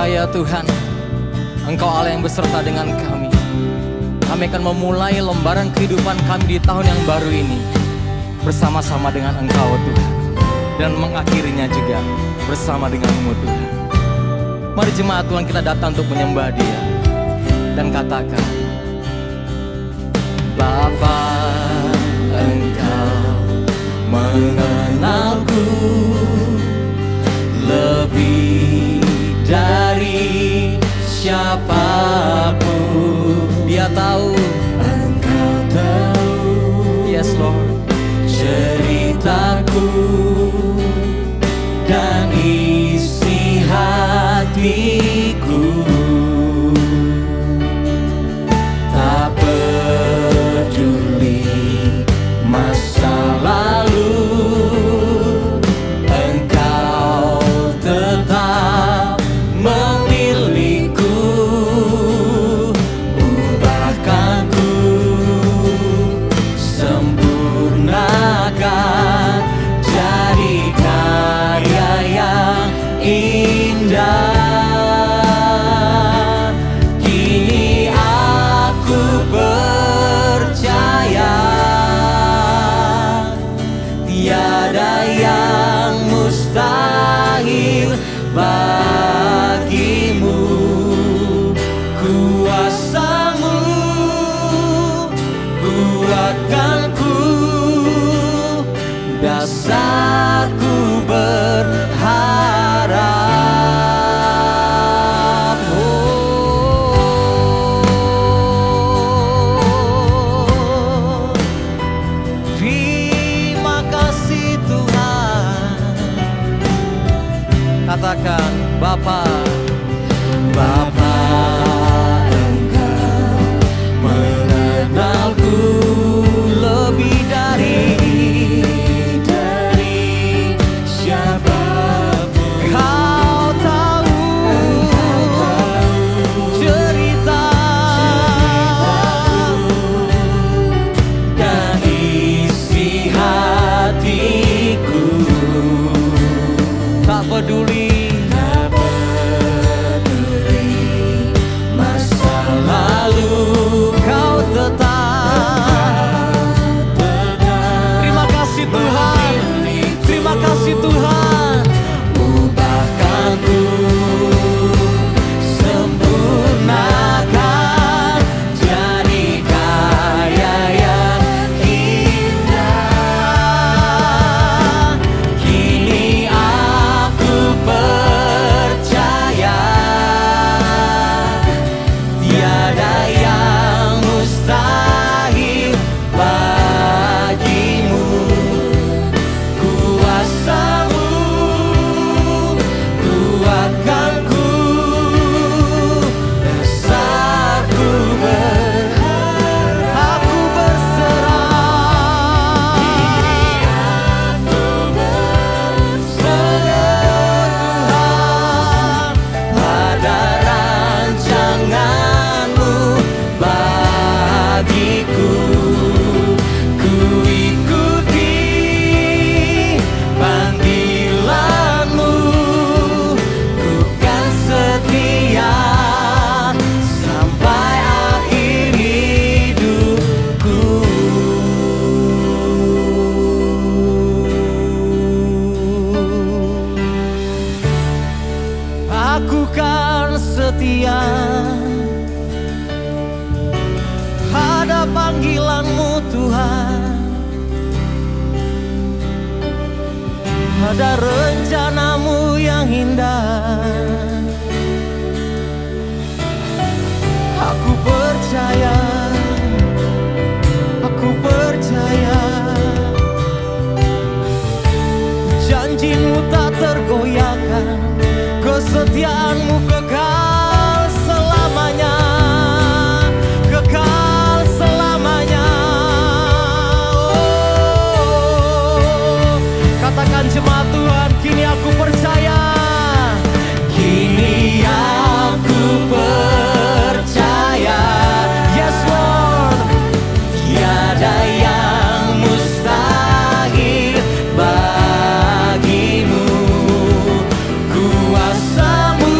percaya Tuhan, Engkau Allah yang beserta dengan kami. Kami akan memulai lembaran kehidupan kami di tahun yang baru ini bersama-sama dengan Engkau Tuhan, dan mengakhirinya juga bersama dengan-Mu Tuhan. Mari jemaat Tuhan kita datang untuk menyembah Dia dan katakan, Bapa, Engkau mengenalku lebih dari siapapun. Dia tahu, Engkau tahu, yes Lord, ceritaku dan isi hatiku. Tak peduli masa lalu, Engkau tetap memilihku. Ubahkanku, sempurnakan jadi karya yang indah. Kini aku percaya tiada yang mustahil bagimu. Kuasa-Mu kuatkanku, dasarku berharap. Oh, terima kasih Tuhan. Katakan, Bapa, Bapa, Engkau mengenalku lebih dari siapapun. Kau tahu ceritaku dan isi hatiku. Tak peduli masa lalu, Kau tetap. Terima kasih Tuhan, terima kasih Tuhan. Ubahkanku, sempurnakan jadi karya yang indah. Kini aku percaya tiada yang mustahil bagimu. Kuasa-Mu kuatkanku, dasarku berharap. Aku berserah, kini aku berserah Tuhan pada rancangan-Mu bagiku. Ku ikuti panggilan-Mu, ku kan setia sampai akhir hidupku. Aku kan setia pada panggilan-Mu Tuhan, pada rencana-Mu yang indah. Aku percaya, aku percaya janji-Mu tak tergoyahkan, kesetiaan-Mu kekal selamanya, kekal selamanya. Oh, katakan jemaat Tuhan, kini aku percaya, kini aku percaya, yes Lord, tiada yang mustahil bagimu. Kuasa-Mu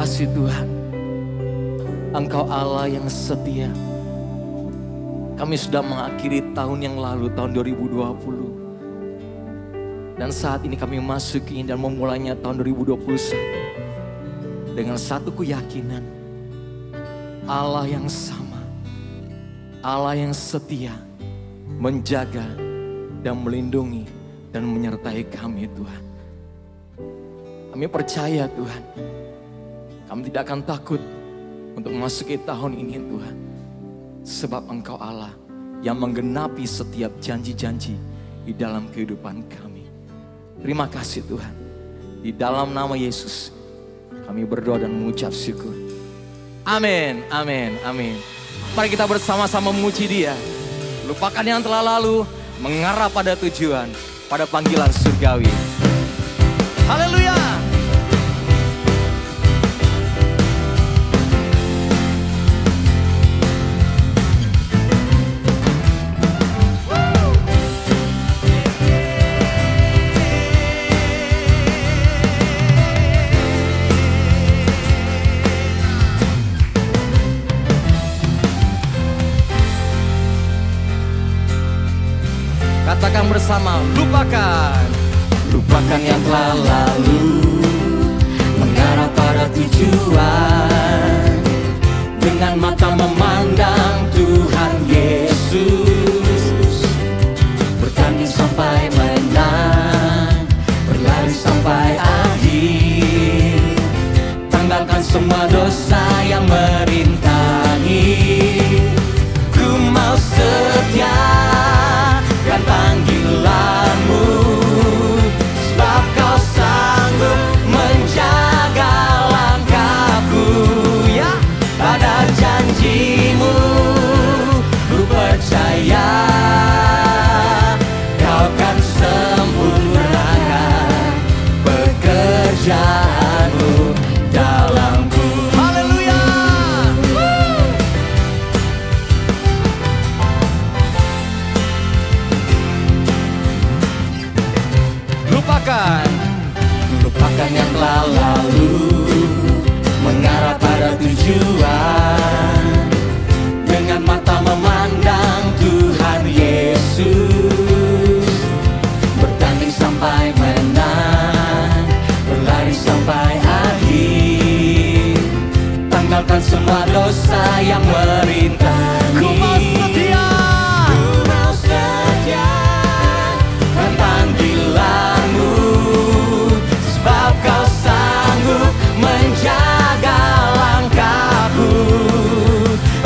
kasih Tuhan. Engkau Allah yang setia. Kami sudah mengakhiri tahun yang lalu, tahun 2020. Dan saat ini kami masuki dan memulainya tahun 2021. Dengan satu keyakinan, Allah yang sama, Allah yang setia, menjaga dan melindungi dan menyertai kami Tuhan. Kami percaya Tuhan, kami tidak akan takut untuk memasuki tahun ini Tuhan. Sebab Engkau Allah yang menggenapi setiap janji-janji di dalam kehidupan kami. Terima kasih Tuhan. Di dalam nama Yesus kami berdoa dan mengucap syukur. Amin, amin, amin. Mari kita bersama-sama memuji Dia. Lupakan yang telah lalu, mengarah pada tujuan, pada panggilan surgawi. Haleluya. Katakan bersama, lupakan. Lupakan yang telah lalu, mengarah pada tujuan. Dengan mata memandang Tuhan Yesus, bertanding sampai menang, berlari sampai akhir. Tanggalkan semua dosa yang merintangi. Ku mau setia kan panggilanmu, sebab kau sanggup menjaga langkahku. Ya, pada janjimu ku percaya, kau kan sempurnakan pekerjaanmu dalamku. Haleluya. Lupakan yang telah lalu, mengarah pada tujuan. Dengan mata memandang Tuhan Yesus, bertanding sampai menang, berlari sampai akhir. Tanggalkan semua dosa yang merintangi. Ku mau setia, ku mau setia kan panggilanmu, sebab kau sanggup menjaga langkahku.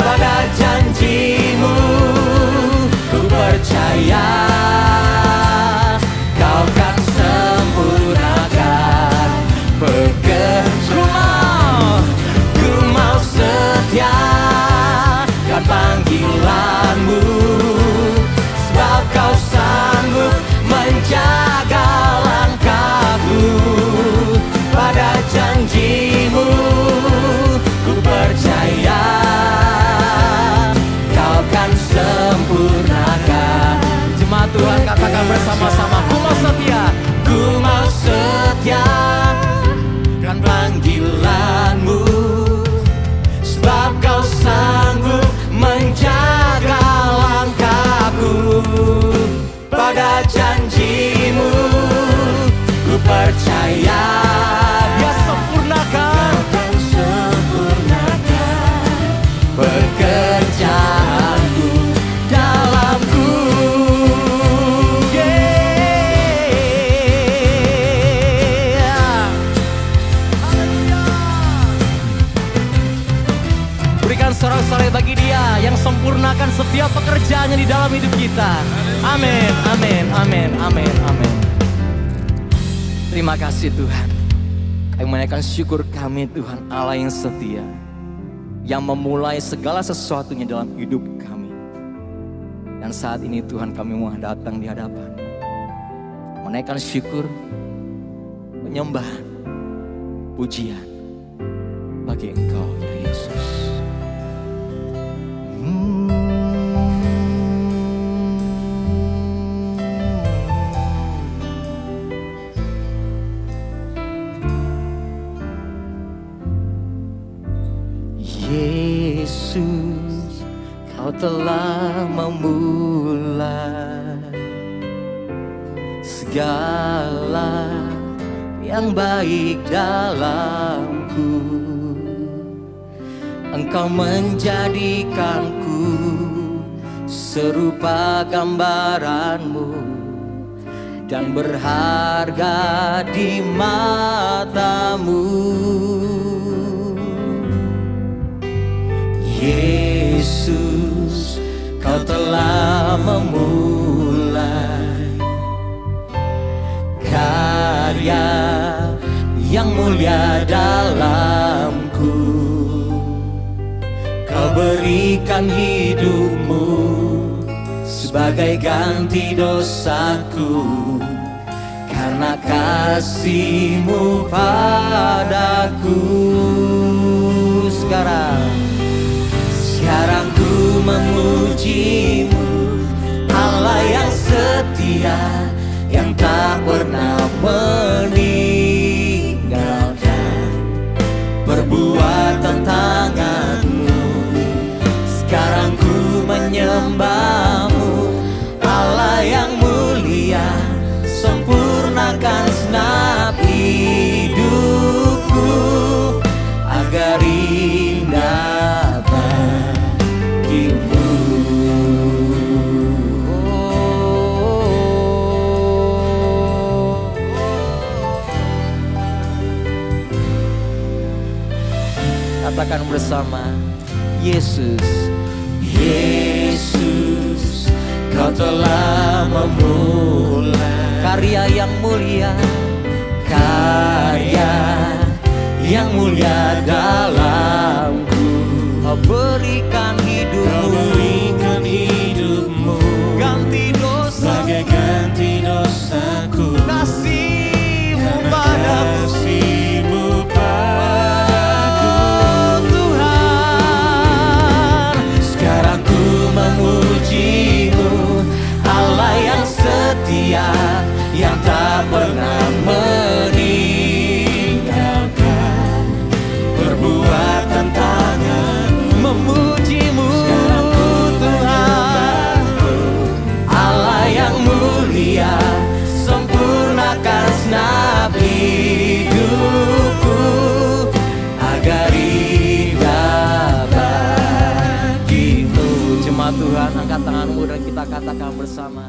Pada janjimu ku percaya, kau kan sempurnakan pekerjaan. Ku mau setia kan panggilanmu, sebab kau sanggup menjaga langkahku. Pada janjimu ku percaya, kau kan sempurnakan. Jemaat Tuhan katakan bersama-sama, ku mau setia. Ku mau setia kan panggilanmu, sebab kau sanggup menjaga langkahku. Pada janjimu ku percaya, Dia sempurnakan, akan sempurnakan pekerjaanku dalamku. Berikan sorak-sorai bagi Dia yang sempurnakan setiap pekerjaannya di dalam hidup kita. Amin, amin, amin, amin, amin. Terima kasih Tuhan. Kami menaikkan syukur kami Tuhan Allah yang setia, yang memulai segala sesuatunya dalam hidup kami. Dan saat ini Tuhan kami mau datang di hadapan, menaikkan syukur, penyembahan, pujian bagi Engkau ya Yesus. segala yang baik dalamku. Engkau menjadikanku serupa gambaranmu dan berharga di matamu. Yesus, kau telah memulai karya yang mulia dalamku. Kau berikan hidupmu sebagai ganti dosaku, karena kasih-Mu padaku. Sekarang ku memuji-Mu, Allah yang setia, yang tak pernah meninggalkan perbuatan tangan-Mu. Sekarang ku menyembah-Mu, Allah yang mulia, sempurnakan segenap hidupku agar indah bagimu. Katakan bersama, Yesus, Yesus, kau telah memulai karya yang mulia, karya yang mulia dalamku. Kau berikan hidupmu, ganti dosa, sebagai ganti dosaku. Kasih-Mu padaku, Tuhan. Sekarang ku memuji-Mu, Allah yang setia, yang tak pernah meninggalkan perbuatan tangan. Memuji-Mu Tuhan, Allah yang mulia, sempurnakan segenap hidupku agar indah bagimu. Jemaat Tuhan, angkat tanganmu dan kita katakan bersama.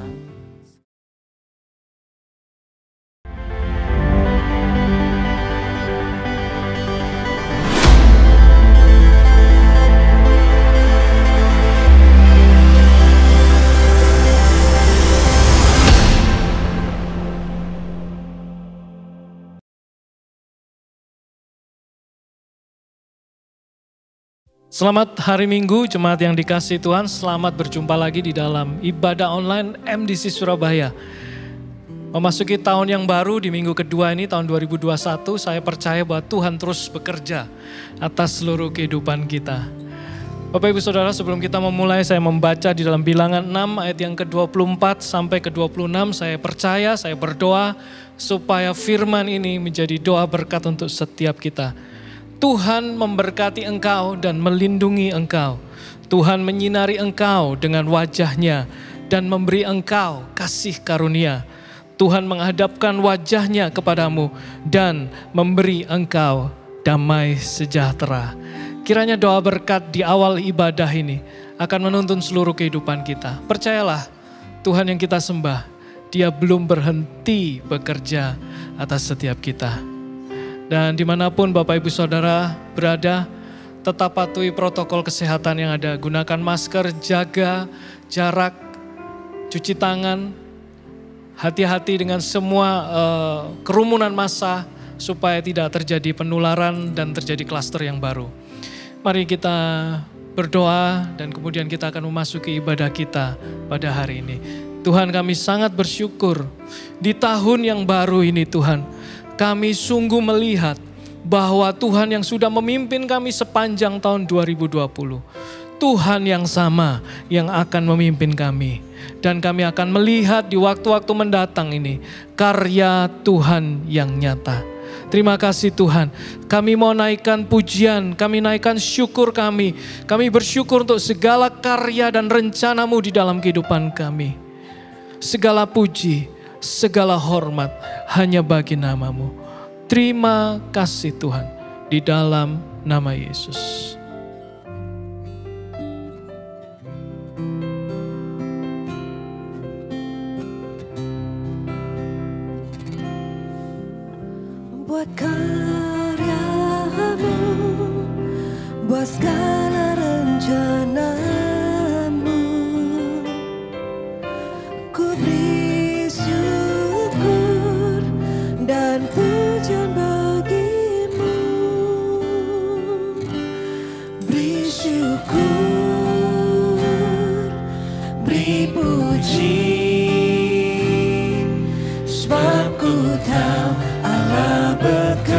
Selamat hari Minggu, jemaat yang dikasihi Tuhan. Selamat berjumpa lagi di dalam ibadah online MDC Surabaya. Memasuki tahun yang baru di minggu kedua ini, tahun 2021, saya percaya bahwa Tuhan terus bekerja atas seluruh kehidupan kita. Bapak Ibu Saudara, sebelum kita memulai, saya membaca di dalam Bilangan 6 ayat yang ke-24 sampai ke-26. Saya percaya, saya berdoa supaya firman ini menjadi doa berkat untuk setiap kita. Tuhan memberkati engkau dan melindungi engkau. Tuhan menyinari engkau dengan wajah-Nya dan memberi engkau kasih karunia. Tuhan menghadapkan wajah-Nya kepadamu dan memberi engkau damai sejahtera. Kiranya doa berkat di awal ibadah ini akan menuntun seluruh kehidupan kita. Percayalah, Tuhan yang kita sembah, Dia belum berhenti bekerja atas setiap kita. Dan dimanapun Bapak Ibu Saudara berada, tetap patuhi protokol kesehatan yang ada. Gunakan masker, jaga jarak, cuci tangan, hati-hati dengan semua kerumunan massa supaya tidak terjadi penularan dan terjadi klaster yang baru. Mari kita berdoa dan kemudian kita akan memasuki ibadah kita pada hari ini. Tuhan, kami sangat bersyukur di tahun yang baru ini Tuhan. Kami sungguh melihat bahwa Tuhan yang sudah memimpin kami sepanjang tahun 2020. Tuhan yang sama yang akan memimpin kami. Dan kami akan melihat di waktu-waktu mendatang ini karya Tuhan yang nyata. Terima kasih Tuhan. Kami mau naikkan pujian, kami naikkan syukur kami. Kami bersyukur untuk segala karya dan rencana-Mu di dalam kehidupan kami. Segala puji, segala hormat hanya bagi nama-Mu. Terima kasih Tuhan, di dalam nama Yesus. Buat karya-Mu, buat segala rencana-Mu, ku beri syukur dan pujian bagi-Mu. Beri syukur, beri puji, sebab ku tahu Allah bekerja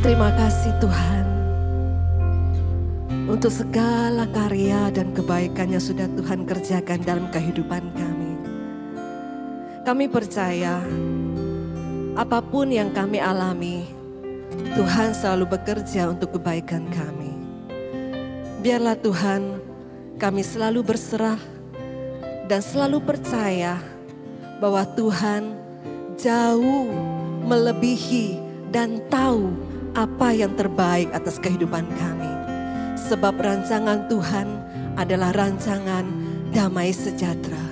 Terima kasih Tuhan untuk segala karya dan kebaikan yang sudah Tuhan kerjakan dalam kehidupan kami. Kami percaya apapun yang kami alami, Tuhan selalu bekerja untuk kebaikan kami. Biarlah Tuhan kami selalu berserah dan selalu percaya bahwa Tuhan jauh melebihi dan tahu apa yang terbaik atas kehidupan kami. Sebab rancangan Tuhan adalah rancangan damai sejahtera.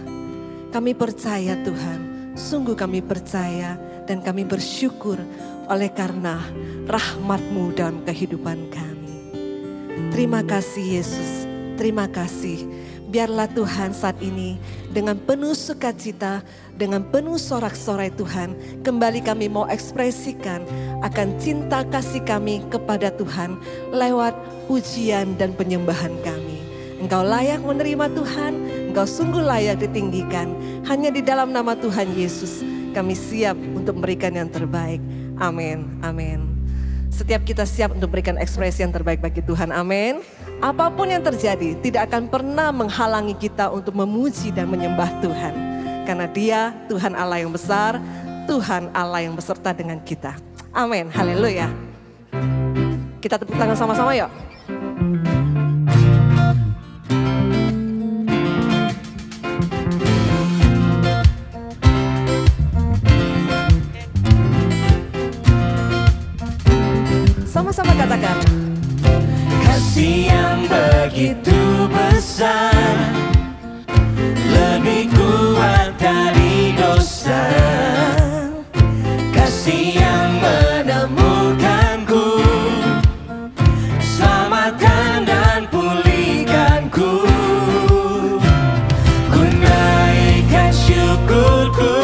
Kami percaya Tuhan, sungguh kami percaya dan kami bersyukur oleh karena rahmat-Mu dalam kehidupan kami. Terima kasih Yesus, terima kasih. Biarlah Tuhan saat ini dengan penuh sukacita, dengan penuh sorak-sorai Tuhan, kembali kami mau ekspresikan akan cinta kasih kami kepada Tuhan lewat pujian dan penyembahan kami. Engkau layak menerima Tuhan, Engkau sungguh layak ditinggikan. Hanya di dalam nama Tuhan Yesus kami siap untuk memberikan yang terbaik. Amin, amin. Setiap kita siap untuk memberikan ekspresi yang terbaik bagi Tuhan, amin. Apapun yang terjadi tidak akan pernah menghalangi kita untuk memuji dan menyembah Tuhan. Karena Dia Tuhan Allah yang besar, Tuhan Allah yang beserta dengan kita. Amin, haleluya. Kita tepuk tangan sama-sama yuk. Sama-sama katakan. Kasih yang begitu besar, lebih kuat dari dosa. Kasih yang menemukanku, selamatkan dan pulihkanku. Ku naikkan syukurku,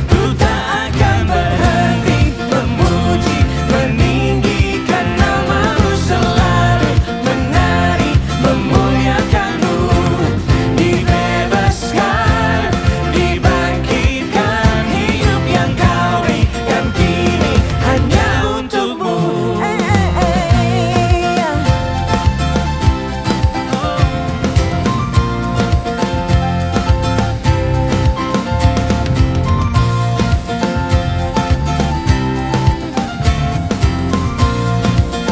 ku tak akan berhenti memuji, meninggikan nama-Mu selalu, menari, memuliakan-Mu. Dibebaskan, dibangkitkan, hidup yang Kau berikan kini hanya untuk-Mu.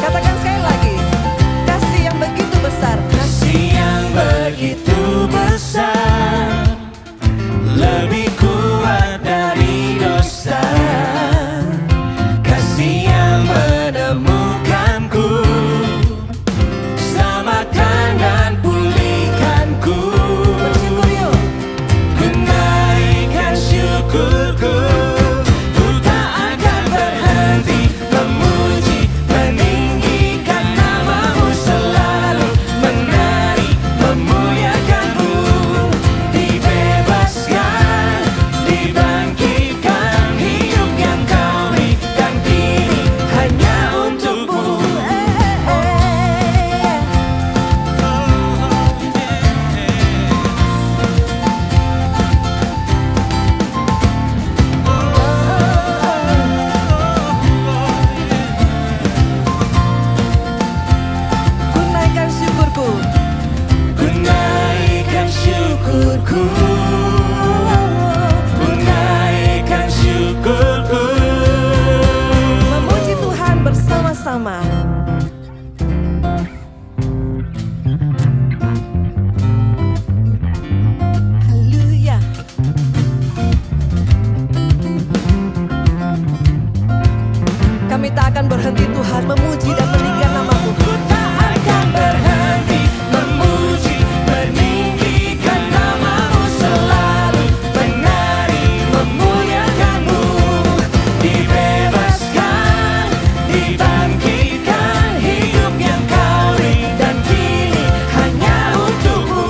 Katakan sekali lagi. Kasih yang begitu besar. Kasih yang begitu besar, lebih kuat dari dosa. Kasih yang menemukanku, selamatkan dan pulihkanku. Bersyukur yuk. Ku naikkan syukurku, ku tak akan berhenti memuji, meninggikan nama-Mu selalu, menari, memuliakan-Mu. Dibebaskan, dibangkitkan, hidup yang Kau berikan kini hanya untuk-Mu. Ku naikkan syukurku. Ku naikkan syukurku, ku naikkan syukurku. Memuji Tuhan bersama-sama. Haleluya. Kami tak akan berhenti Tuhan memuji dan meninggikan nama-Mu. Ku tak akan berhenti memuji, meninggikan nama-Mu selalu, menari, memuliakan-Mu. Dibebaskan, dibangkitkan, hidup yang Kau berikan kini hanya untuk-Mu.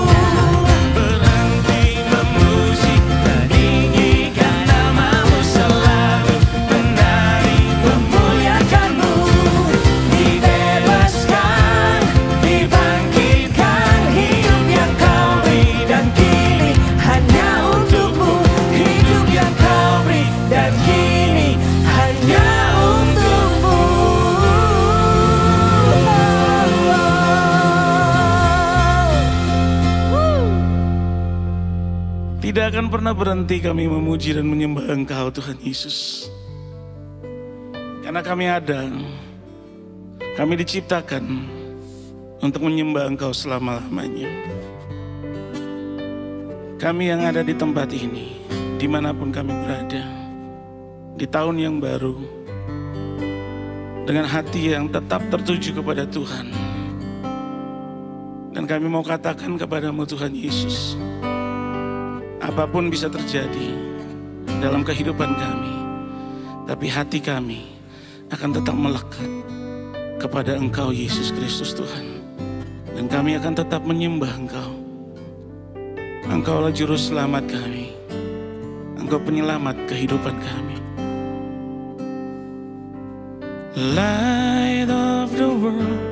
Berhenti memuji, meninggikan nama-Mu selalu, menari, memuliakan-Mu. Tidak akan pernah berhenti kami memuji dan menyembah Engkau Tuhan Yesus. Karena kami ada, kami diciptakan untuk menyembah Engkau selama-lamanya. Kami yang ada di tempat ini, dimanapun kami berada, di tahun yang baru, dengan hati yang tetap tertuju kepada Tuhan. Dan kami mau katakan kepadamu Tuhan Yesus, apapun bisa terjadi dalam kehidupan kami, tapi hati kami akan tetap melekat kepada Engkau Yesus Kristus Tuhan. Dan kami akan tetap menyembah Engkau. Engkaulah juru selamat kami. Engkau penyelamat kehidupan kami. Light of the world,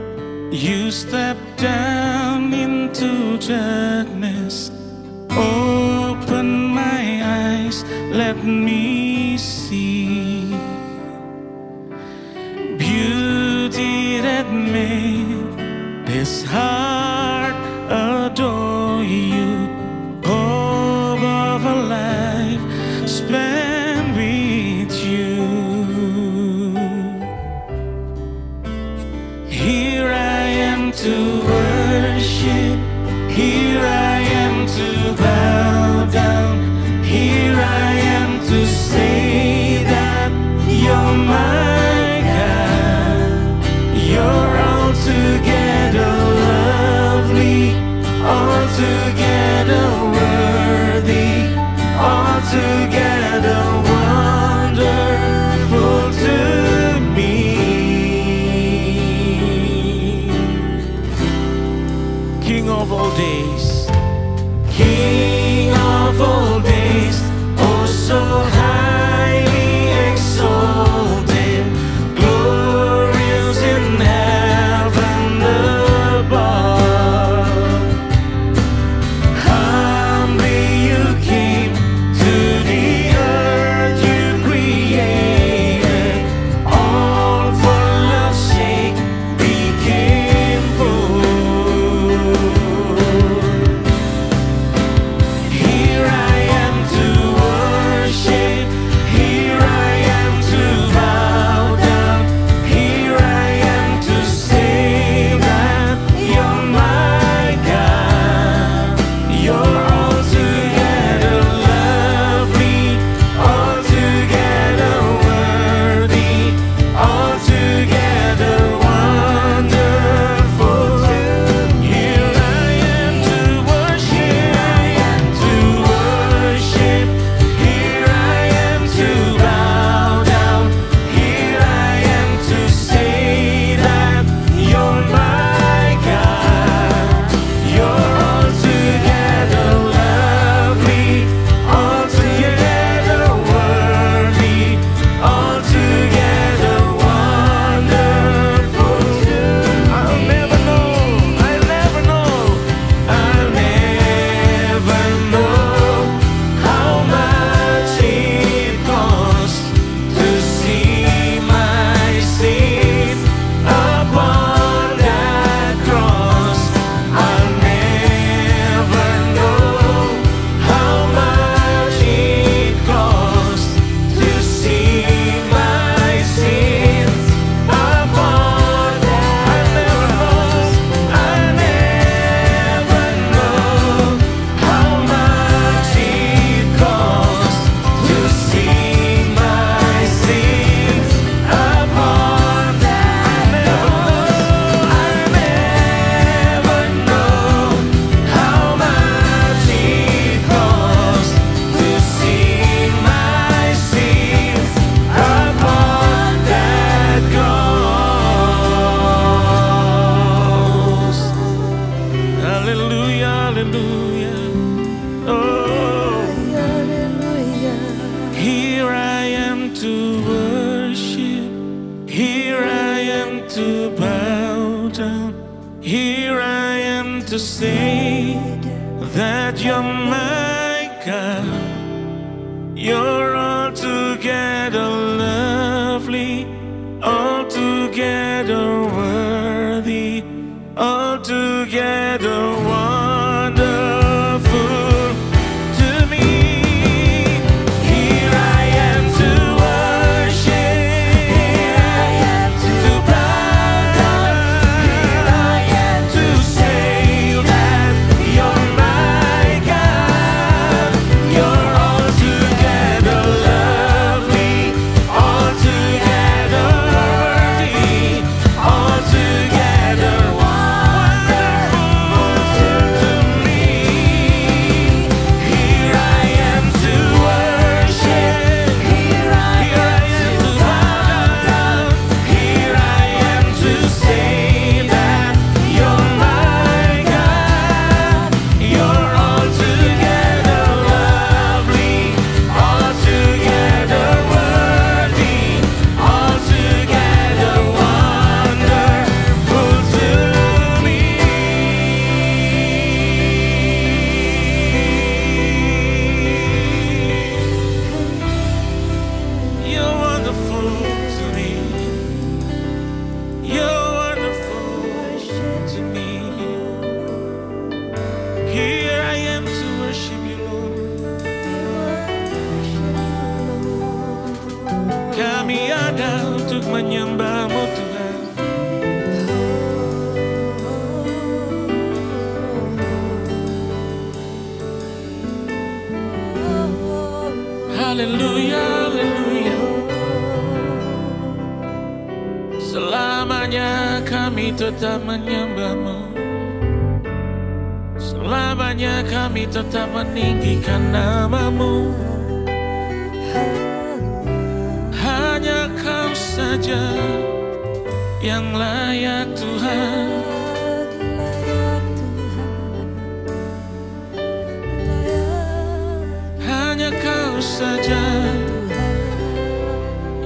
you step down into darkness. Open my eyes, let me see beauty that made this heart adore you. Hope of a life spent with you. Here I am to worship. Here I am to bow down. Here I am to say that you're my God. You're altogether lovely, altogether worthy, altogether wonderful to me. King of all days, King of all days, oh so highly exalted, glorious in heaven above. Humbly you came to the earth you created, all for love's sake became poor. Here I am to worship, here I am to bow down, here I am to say that you're my God. You're altogether lovely, altogether worthy, altogether wonderful. Here I am to worship, here I am to bow down, here I am to say that you're my God. You're altogether lovely, altogether worthy, altogether wonderful. I'll never know, I'll never know, I'll never know how much it costs to see my sins upon that cross. I'll never know how much it costs to see my sins upon that. I'll never know how much it costs to see my sins upon that. I'll never know how much it costs to see my sins upon that cross. Hallelujah, hallelujah. Oh, here I am to worship, here I am to bow down, here I am to say that you're my God. You're altogether lovely, altogether worthy, altogether wonderful to me. ada untuk menyembah-Mu Tuhan. Haleluya, haleluya. Selamanya kami tetap menyembah-Mu. Selamanya kami tetap meninggikan nama-Mu. Hanya Kau saja yang layak Tuhan. Hanya Kau saja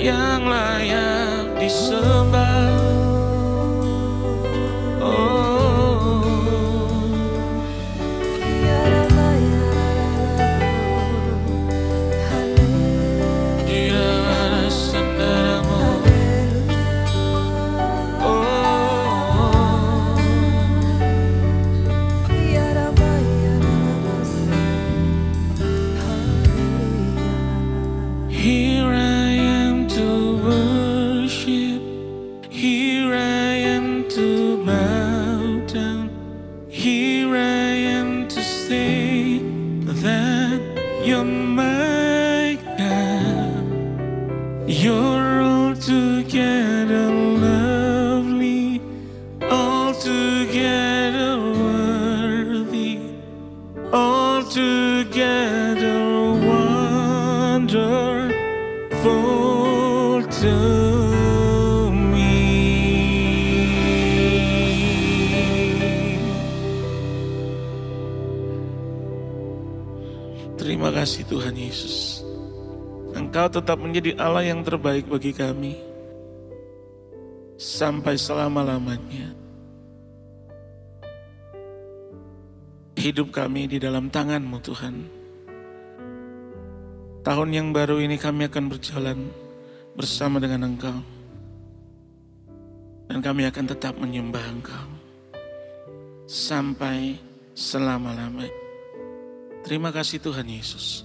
yang layak disembah. Here I am to worship. Here I am to bow down. Here I am to say that You're my God. You're altogether lovely, altogether worthy, altogether wonderful to me. Terima kasih Tuhan Yesus. Engkau tetap menjadi Allah yang terbaik bagi kami sampai selama-lamanya. Hidup kami di dalam tangan-Mu Tuhan. Tahun yang baru ini kami akan berjalan bersama dengan Engkau. Dan kami akan tetap menyembah Engkau sampai selama-lamanya. Terima kasih Tuhan Yesus.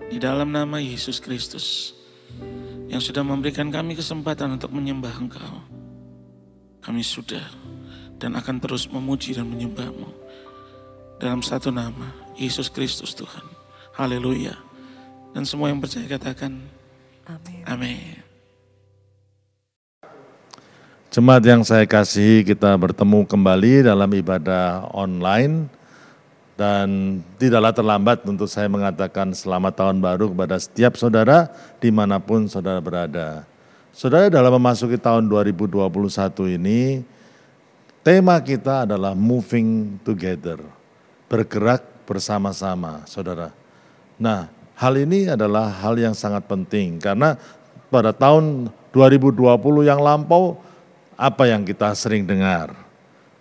Di dalam nama Yesus Kristus yang sudah memberikan kami kesempatan untuk menyembah Engkau. Kami sudah dan akan terus memuji dan menyembah-Mu. Dalam satu nama, Yesus Kristus Tuhan. Haleluya. Dan semua yang percaya katakan, amin. Amin. Jemaat yang saya kasihi, kita bertemu kembali dalam ibadah online. Dan tidaklah terlambat untuk saya mengatakan selamat tahun baru kepada setiap saudara dimanapun saudara berada. Saudara, dalam memasuki tahun 2021 ini, tema kita adalah moving together, bergerak bersama-sama saudara. Nah, hal ini adalah hal yang sangat penting karena pada tahun 2020 yang lampau, apa yang kita sering dengar?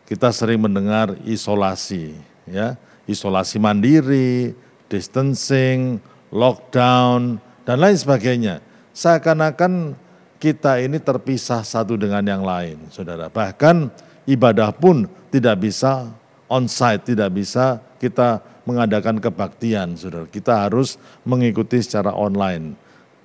Kita sering mendengar isolasi, ya. Isolasi mandiri, distancing, lockdown, dan lain sebagainya. Seakan-akan kita ini terpisah satu dengan yang lain, saudara. Bahkan ibadah pun tidak bisa on-site, tidak bisa kita mengadakan kebaktian, saudara. Kita harus mengikuti secara online.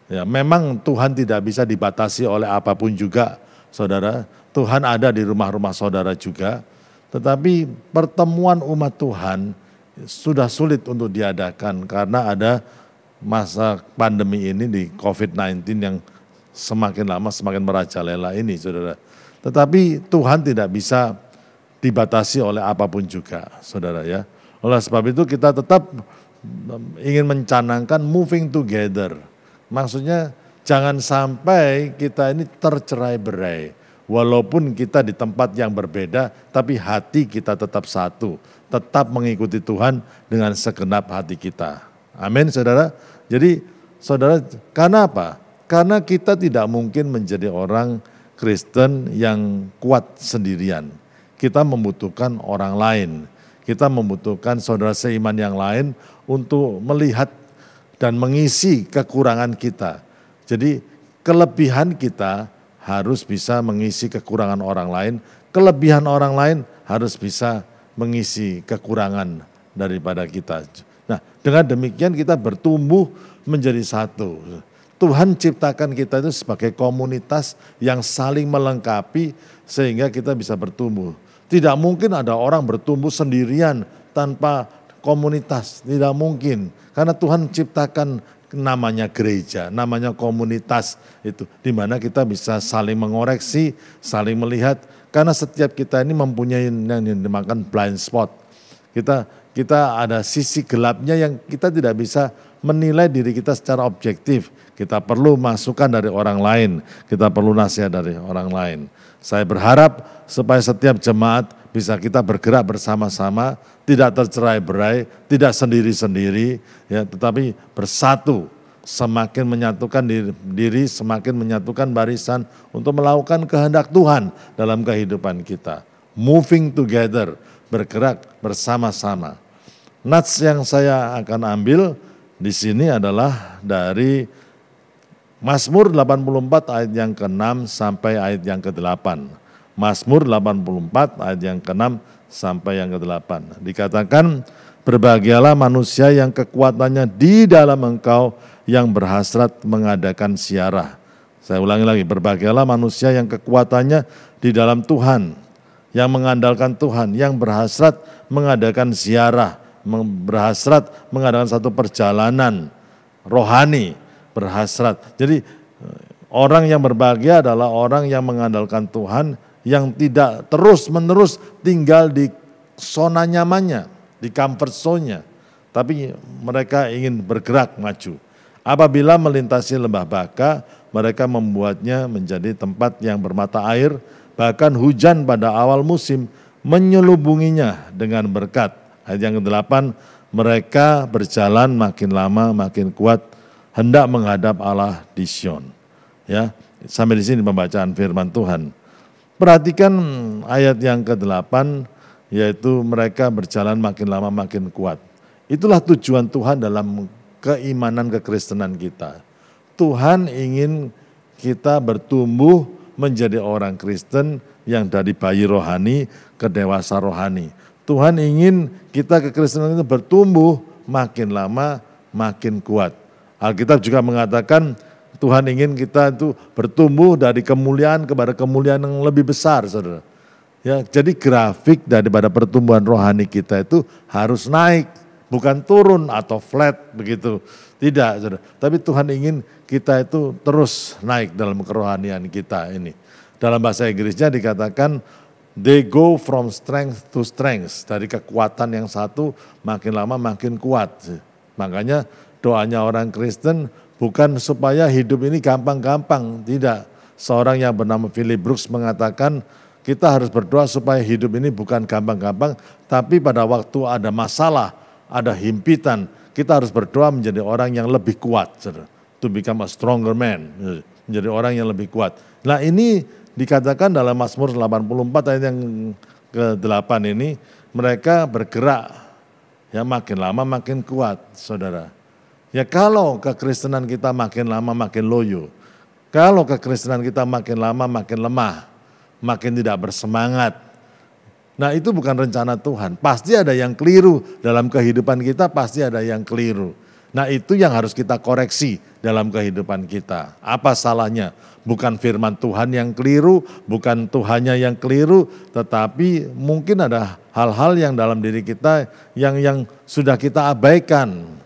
Ya, memang Tuhan tidak bisa dibatasi oleh apapun juga, saudara. Tuhan ada di rumah-rumah saudara juga. Tetapi pertemuan umat Tuhan sudah sulit untuk diadakan karena ada masa pandemi ini di COVID-19 yang semakin lama semakin merajalela ini, saudara. Tetapi Tuhan tidak bisa dibatasi oleh apapun juga, saudara ya. Oleh sebab itu kita tetap ingin mencanangkan moving together. Maksudnya jangan sampai kita ini tercerai-berai. Walaupun kita di tempat yang berbeda, tapi hati kita tetap satu. Tetap mengikuti Tuhan dengan segenap hati kita. Amin, saudara. Jadi, saudara, karena apa? Karena kita tidak mungkin menjadi orang Kristen yang kuat sendirian. Kita membutuhkan orang lain. Kita membutuhkan saudara seiman yang lain untuk melihat dan mengisi kekurangan kita. Jadi, kelebihan kita harus bisa mengisi kekurangan orang lain. Kelebihan orang lain harus bisa mengisi kekurangan daripada kita. Nah, dengan demikian kita bertumbuh menjadi satu. Tuhan ciptakan kita itu sebagai komunitas yang saling melengkapi sehingga kita bisa bertumbuh. Tidak mungkin ada orang bertumbuh sendirian tanpa komunitas, tidak mungkin. Karena Tuhan ciptakan namanya gereja, namanya komunitas itu, di mana kita bisa saling mengoreksi, saling melihat. Karena setiap kita ini mempunyai yang dinamakan blind spot. Kita ada sisi gelapnya yang kita tidak bisa menilai diri kita secara objektif. Kita perlu masukan dari orang lain, kita perlu nasihat dari orang lain. Saya berharap supaya setiap jemaat bisa kita bergerak bersama-sama, tidak tercerai-berai, tidak sendiri-sendiri, ya, tetapi bersatu, semakin menyatukan diri, semakin menyatukan barisan untuk melakukan kehendak Tuhan dalam kehidupan kita. Moving together, bergerak bersama-sama. Nats yang saya akan ambil di sini adalah dari Mazmur 84 ayat yang ke-6 sampai ayat yang ke-8. Mazmur 84 ayat yang ke-6 sampai yang ke-8. Dikatakan, berbahagialah manusia yang kekuatannya di dalam Engkau, yang berhasrat mengadakan ziarah. Saya ulangi lagi, berbahagialah manusia yang kekuatannya di dalam Tuhan, yang mengandalkan Tuhan, yang berhasrat mengadakan ziarah, berhasrat mengadakan satu perjalanan rohani, berhasrat. Jadi orang yang berbahagia adalah orang yang mengandalkan Tuhan, yang tidak terus-menerus tinggal di zona nyamannya, di comfort zone-nya, tapi mereka ingin bergerak maju. Apabila melintasi lembah Baka, mereka membuatnya menjadi tempat yang bermata air, bahkan hujan pada awal musim menyelubunginya dengan berkat. Ayat yang ke-8, mereka berjalan makin lama makin kuat, hendak menghadap Allah di Sion. Ya, sampai di sini pembacaan firman Tuhan. Perhatikan ayat yang ke-8, yaitu mereka berjalan makin lama makin kuat. Itulah tujuan Tuhan dalam keimanan kekristenan kita. Tuhan ingin kita bertumbuh menjadi orang Kristen yang dari bayi rohani ke dewasa rohani. Tuhan ingin kita kekristenan itu bertumbuh makin lama makin kuat. Alkitab juga mengatakan Tuhan ingin kita itu bertumbuh dari kemuliaan kepada kemuliaan yang lebih besar, saudara. Ya, jadi grafik daripada pertumbuhan rohani kita itu harus naik, bukan turun atau flat begitu. Tidak, saudara. Tapi Tuhan ingin kita itu terus naik dalam kerohanian kita ini. Dalam bahasa Inggrisnya dikatakan they go from strength to strength. Dari kekuatan yang satu makin lama makin kuat. Makanya doanya orang Kristen bukan supaya hidup ini gampang-gampang, tidak. Seorang yang bernama Philip Brooks mengatakan kita harus berdoa supaya hidup ini bukan gampang-gampang, tapi pada waktu ada masalah, ada himpitan, kita harus berdoa menjadi orang yang lebih kuat, to become a stronger man, menjadi orang yang lebih kuat. Nah ini dikatakan dalam Mazmur 84 ayat yang ke-8 ini, mereka bergerak ya makin lama makin kuat, saudara. Ya kalau kekristenan kita makin lama makin loyo, kalau kekristenan kita makin lama makin lemah, makin tidak bersemangat, nah itu bukan rencana Tuhan. Pasti ada yang keliru dalam kehidupan kita, pasti ada yang keliru. Nah itu yang harus kita koreksi dalam kehidupan kita. Apa salahnya? Bukan firman Tuhan yang keliru, bukan Tuhannya yang keliru, tetapi mungkin ada hal-hal yang dalam diri kita yang sudah kita abaikan.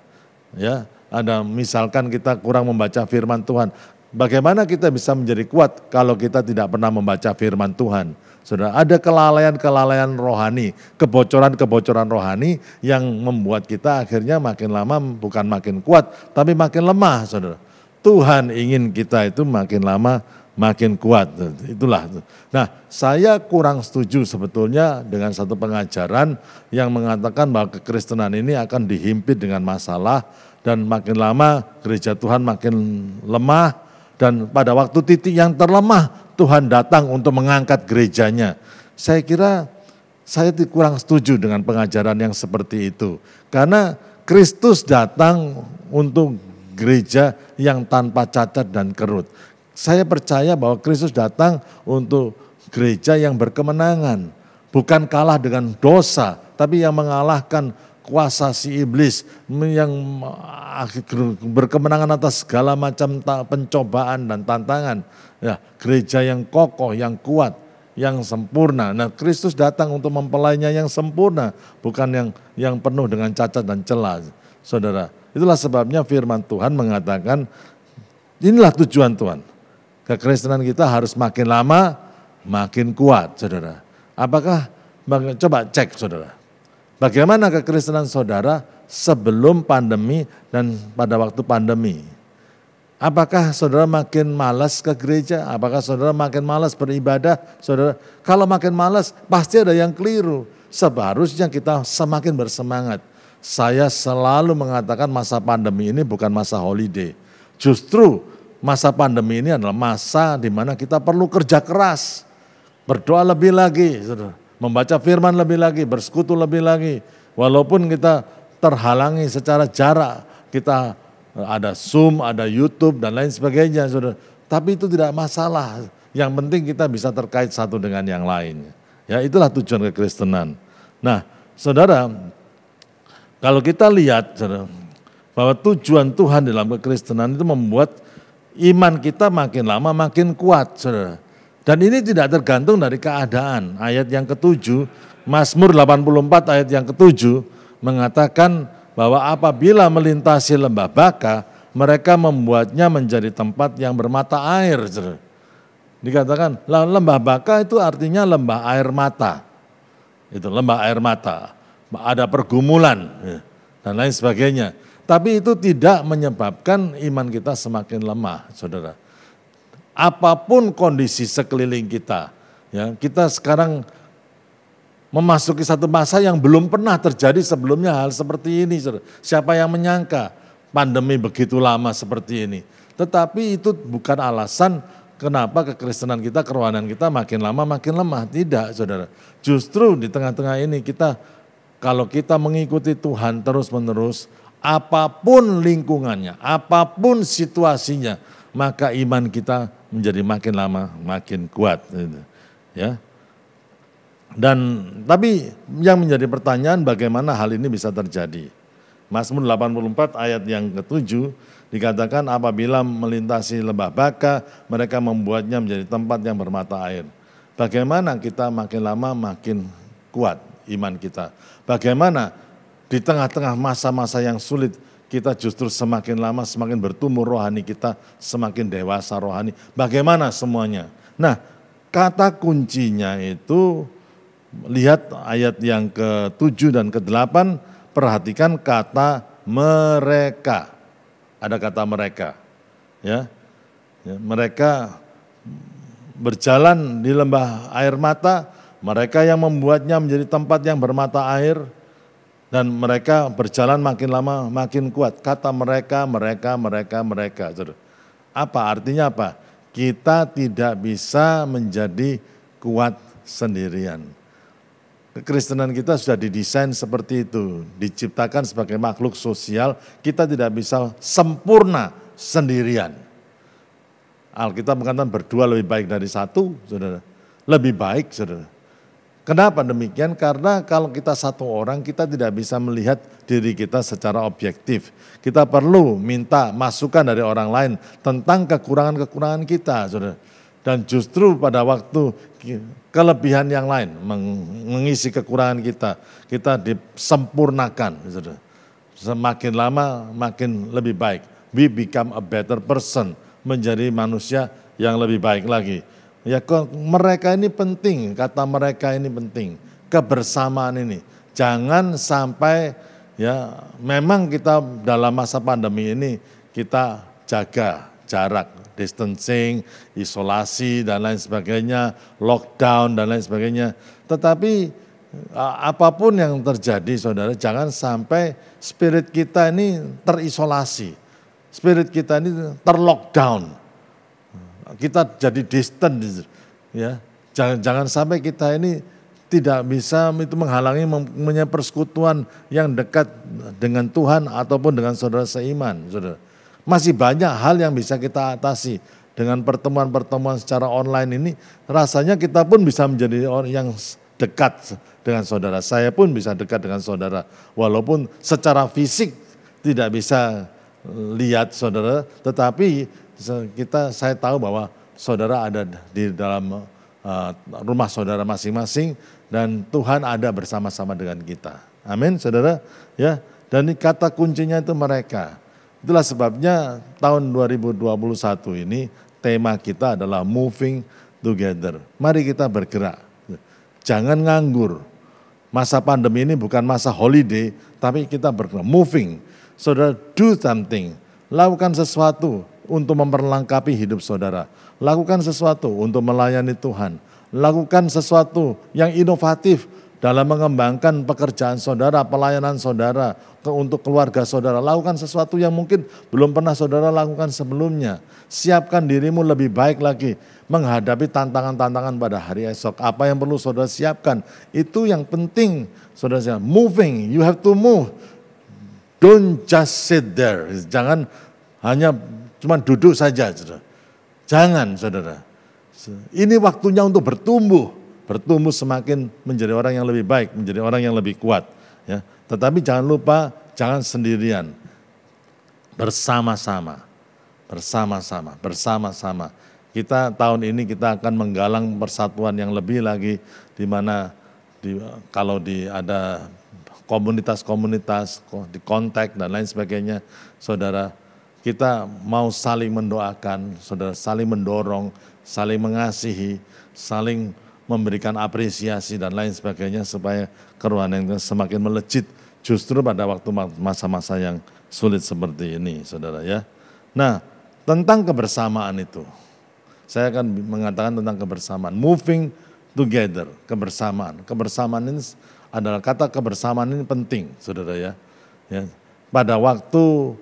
Ya, ada misalkan kita kurang membaca firman Tuhan. Bagaimana kita bisa menjadi kuat kalau kita tidak pernah membaca firman Tuhan? Sudah ada kelalaian-kelalaian rohani, kebocoran-kebocoran rohani yang membuat kita akhirnya makin lama bukan makin kuat, tapi makin lemah, saudara. Tuhan ingin kita itu makin lama makin kuat, itulah. Nah, saya kurang setuju sebetulnya dengan satu pengajaran yang mengatakan bahwa kekristenan ini akan dihimpit dengan masalah dan makin lama gereja Tuhan makin lemah dan pada waktu titik yang terlemah Tuhan datang untuk mengangkat gerejanya. Saya kira saya kurang setuju dengan pengajaran yang seperti itu. Karena Kristus datang untuk gereja yang tanpa cacat dan kerut. Saya percaya bahwa Kristus datang untuk gereja yang berkemenangan. Bukan kalah dengan dosa, tapi yang mengalahkan kuasa si iblis yang berkemenangan atas segala macam pencobaan dan tantangan. Ya, gereja yang kokoh, yang kuat, yang sempurna. Nah, Kristus datang untuk mempelainya yang sempurna, bukan yang penuh dengan cacat dan celah. Saudara, itulah sebabnya firman Tuhan mengatakan, inilah tujuan Tuhan. Kekristenan kita harus makin lama makin kuat, saudara. Apakah, coba cek saudara. Bagaimana kekristenan saudara sebelum pandemi dan pada waktu pandemi? Apakah saudara makin malas ke gereja? Apakah saudara makin malas beribadah? Saudara, kalau makin malas pasti ada yang keliru. Seharusnya kita semakin bersemangat. Saya selalu mengatakan masa pandemi ini bukan masa holiday. Justru masa pandemi ini adalah masa di mana kita perlu kerja keras. Berdoa lebih lagi, saudara. Membaca firman lebih lagi, bersekutu lebih lagi. Walaupun kita terhalangi secara jarak, kita ada Zoom, ada YouTube dan lain sebagainya, saudara. Tapi itu tidak masalah. Yang penting kita bisa terkait satu dengan yang lain. Ya, itulah tujuan kekristenan. Nah, saudara, kalau kita lihat, saudara, bahwa tujuan Tuhan dalam kekristenan itu membuat iman kita makin lama makin kuat, saudara. Dan ini tidak tergantung dari keadaan. Ayat yang ke-7, Mazmur 84 ayat yang ke-7 mengatakan bahwa apabila melintasi lembah baka, mereka membuatnya menjadi tempat yang bermata air. Dikatakan lembah baka itu artinya lembah air mata. Itu lembah air mata. Ada pergumulan dan lain sebagainya. Tapi itu tidak menyebabkan iman kita semakin lemah, saudara. Apapun kondisi sekeliling kita, ya, kita sekarang memasuki satu masa yang belum pernah terjadi sebelumnya hal seperti ini. Siapa yang menyangka pandemi begitu lama seperti ini. Tetapi itu bukan alasan kenapa kekristenan kita, kerohanian kita makin lama makin lemah. Tidak, saudara. Justru di tengah-tengah ini kita, kalau kita mengikuti Tuhan terus-menerus, apapun lingkungannya, apapun situasinya, maka iman kita menjadi makin lama makin kuat. Ya. Dan tapi yang menjadi pertanyaan bagaimana hal ini bisa terjadi. Mazmur 84 ayat yang ke-7 dikatakan apabila melintasi lembah baka mereka membuatnya menjadi tempat yang bermata air. Bagaimana kita makin lama makin kuat iman kita. Bagaimana di tengah-tengah masa-masa yang sulit kita justru semakin lama semakin bertumbuh rohani kita, semakin dewasa rohani. Bagaimana semuanya? Nah, kata kuncinya itu lihat ayat yang ke-7 dan ke-8, perhatikan kata mereka. Ada kata mereka. Ya. Mereka berjalan di lembah air mata, mereka yang membuatnya menjadi tempat yang bermata air, dan mereka berjalan makin lama makin kuat. Kata mereka. Apa artinya apa? Kita tidak bisa menjadi kuat sendirian. Kekristenan kita sudah didesain seperti itu, diciptakan sebagai makhluk sosial, kita tidak bisa sempurna sendirian. Alkitab mengatakan berdua lebih baik dari satu, saudara. Lebih baik, saudara. Kenapa demikian? Karena kalau kita satu orang, kita tidak bisa melihat diri kita secara objektif. Kita perlu minta masukan dari orang lain tentang kekurangan-kekurangan kita, saudara. Dan justru pada waktu kelebihan yang lain mengisi kekurangan kita disempurnakan. Semakin lama makin lebih baik. We become a better person, menjadi manusia yang lebih baik lagi. Ya, mereka ini penting, kata mereka ini penting, kebersamaan ini. Jangan sampai ya memang kita dalam masa pandemi ini kita jaga jarak, distancing, isolasi dan lain sebagainya, lockdown dan lain sebagainya. Tetapi apapun yang terjadi saudara, jangan sampai spirit kita ini terisolasi, spirit kita ini terlockdown, kita jadi distant, ya. Jangan sampai kita ini tidak bisa itu menghalangi mempunyai persekutuan yang dekat dengan Tuhan ataupun dengan saudara seiman, saudara. Masih banyak hal yang bisa kita atasi dengan pertemuan-pertemuan secara online ini. Rasanya kita pun bisa menjadi orang yang dekat dengan saudara. Saya pun bisa dekat dengan saudara. Walaupun secara fisik tidak bisa lihat saudara, tetapi saya tahu bahwa saudara ada di dalam rumah saudara masing-masing dan Tuhan ada bersama-sama dengan kita. Amin, saudara. Ya, dan ini kata kuncinya itu mereka. Itulah sebabnya tahun 2021 ini tema kita adalah moving together. Mari kita bergerak. Jangan nganggur. Masa pandemi ini bukan masa holiday, tapi kita bergerak, moving. Saudara, do something. Lakukan sesuatu untuk memperlengkapi hidup saudara. Lakukan sesuatu untuk melayani Tuhan. Lakukan sesuatu yang inovatif dalam mengembangkan pekerjaan saudara, pelayanan saudara, untuk keluarga saudara. Lakukan sesuatu yang mungkin belum pernah saudara lakukan sebelumnya. Siapkan dirimu lebih baik lagi menghadapi tantangan-tantangan pada hari esok. Apa yang perlu saudara siapkan, itu yang penting. Saudara, moving, you have to move. Don't just sit there. Jangan hanya cuma duduk saja, saudara. Jangan, saudara. Ini waktunya untuk bertumbuh semakin menjadi orang yang lebih baik, menjadi orang yang lebih kuat. Ya. Tetapi jangan lupa, jangan sendirian. Bersama-sama. Kita tahun ini kita akan menggalang persatuan yang lebih lagi, di mana kalau ada komunitas-komunitas, di kontak dan lain sebagainya, saudara, kita mau saling mendoakan, saudara, saling mendorong, saling mengasihi, saling memberikan apresiasi dan lain sebagainya supaya kerohanian semakin melejit justru pada waktu masa-masa yang sulit seperti ini, saudara ya. Nah, tentang kebersamaan itu, saya akan mengatakan tentang kebersamaan, moving together, kebersamaan. Kebersamaan ini adalah kata kebersamaan ini penting, saudara ya. Pada waktu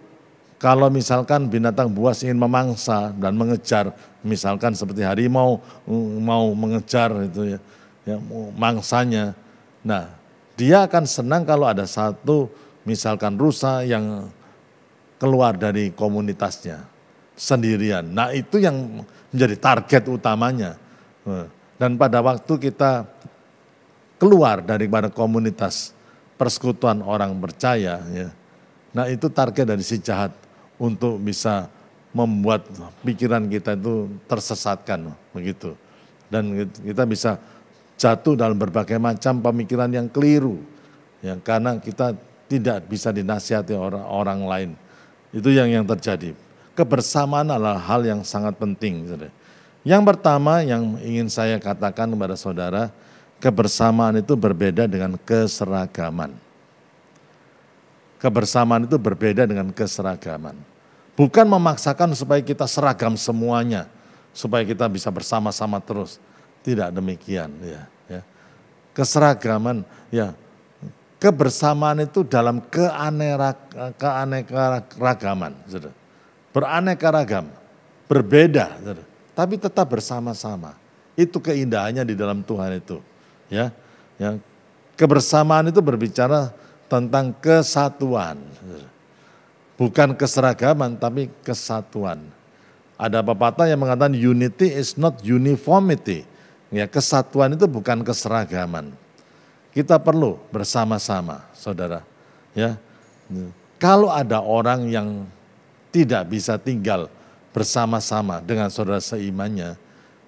kalau misalkan binatang buas ingin memangsa dan mengejar, misalkan seperti harimau mau mengejar itu ya mangsanya. Nah, dia akan senang kalau ada satu misalkan rusa yang keluar dari komunitasnya sendirian. Nah, itu yang menjadi target utamanya. Dan pada waktu kita keluar daripada komunitas persekutuan orang percaya, ya, nah itu target dari si jahat untuk bisa membuat pikiran kita itu tersesatkan begitu. Dan kita bisa jatuh dalam berbagai macam pemikiran yang keliru. Ya, karena kita tidak bisa dinasihati orang lain. Itu yang terjadi. Kebersamaan adalah hal yang sangat penting. Yang pertama yang ingin saya katakan kepada saudara, kebersamaan itu berbeda dengan keseragaman. Kebersamaan itu berbeda dengan keseragaman. Bukan memaksakan supaya kita seragam semuanya, supaya kita bisa bersama-sama terus. Tidak demikian. Ya. Keseragaman, ya, kebersamaan itu dalam keanekaragaman. Beraneka ragam, berbeda, tapi tetap bersama-sama. Itu keindahannya di dalam Tuhan itu. Ya. Kebersamaan itu berbicara tentang kesatuan. Bukan keseragaman, tapi kesatuan. Ada pepatah yang mengatakan unity is not uniformity. Ya, kesatuan itu bukan keseragaman. Kita perlu bersama-sama, saudara. Ya, kalau ada orang yang tidak bisa tinggal bersama-sama dengan saudara seimannya,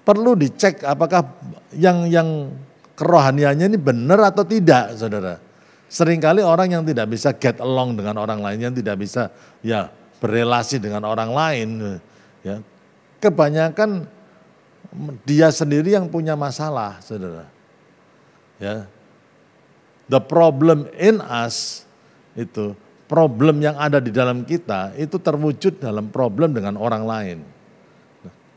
perlu dicek apakah yang kerohaniannya ini benar atau tidak, saudara. Seringkali orang yang tidak bisa get along dengan orang lain, yang tidak bisa ya berelasi dengan orang lain, ya, kebanyakan dia sendiri yang punya masalah, saudara. Ya, the problem in us itu, problem yang ada di dalam kita itu terwujud dalam problem dengan orang lain.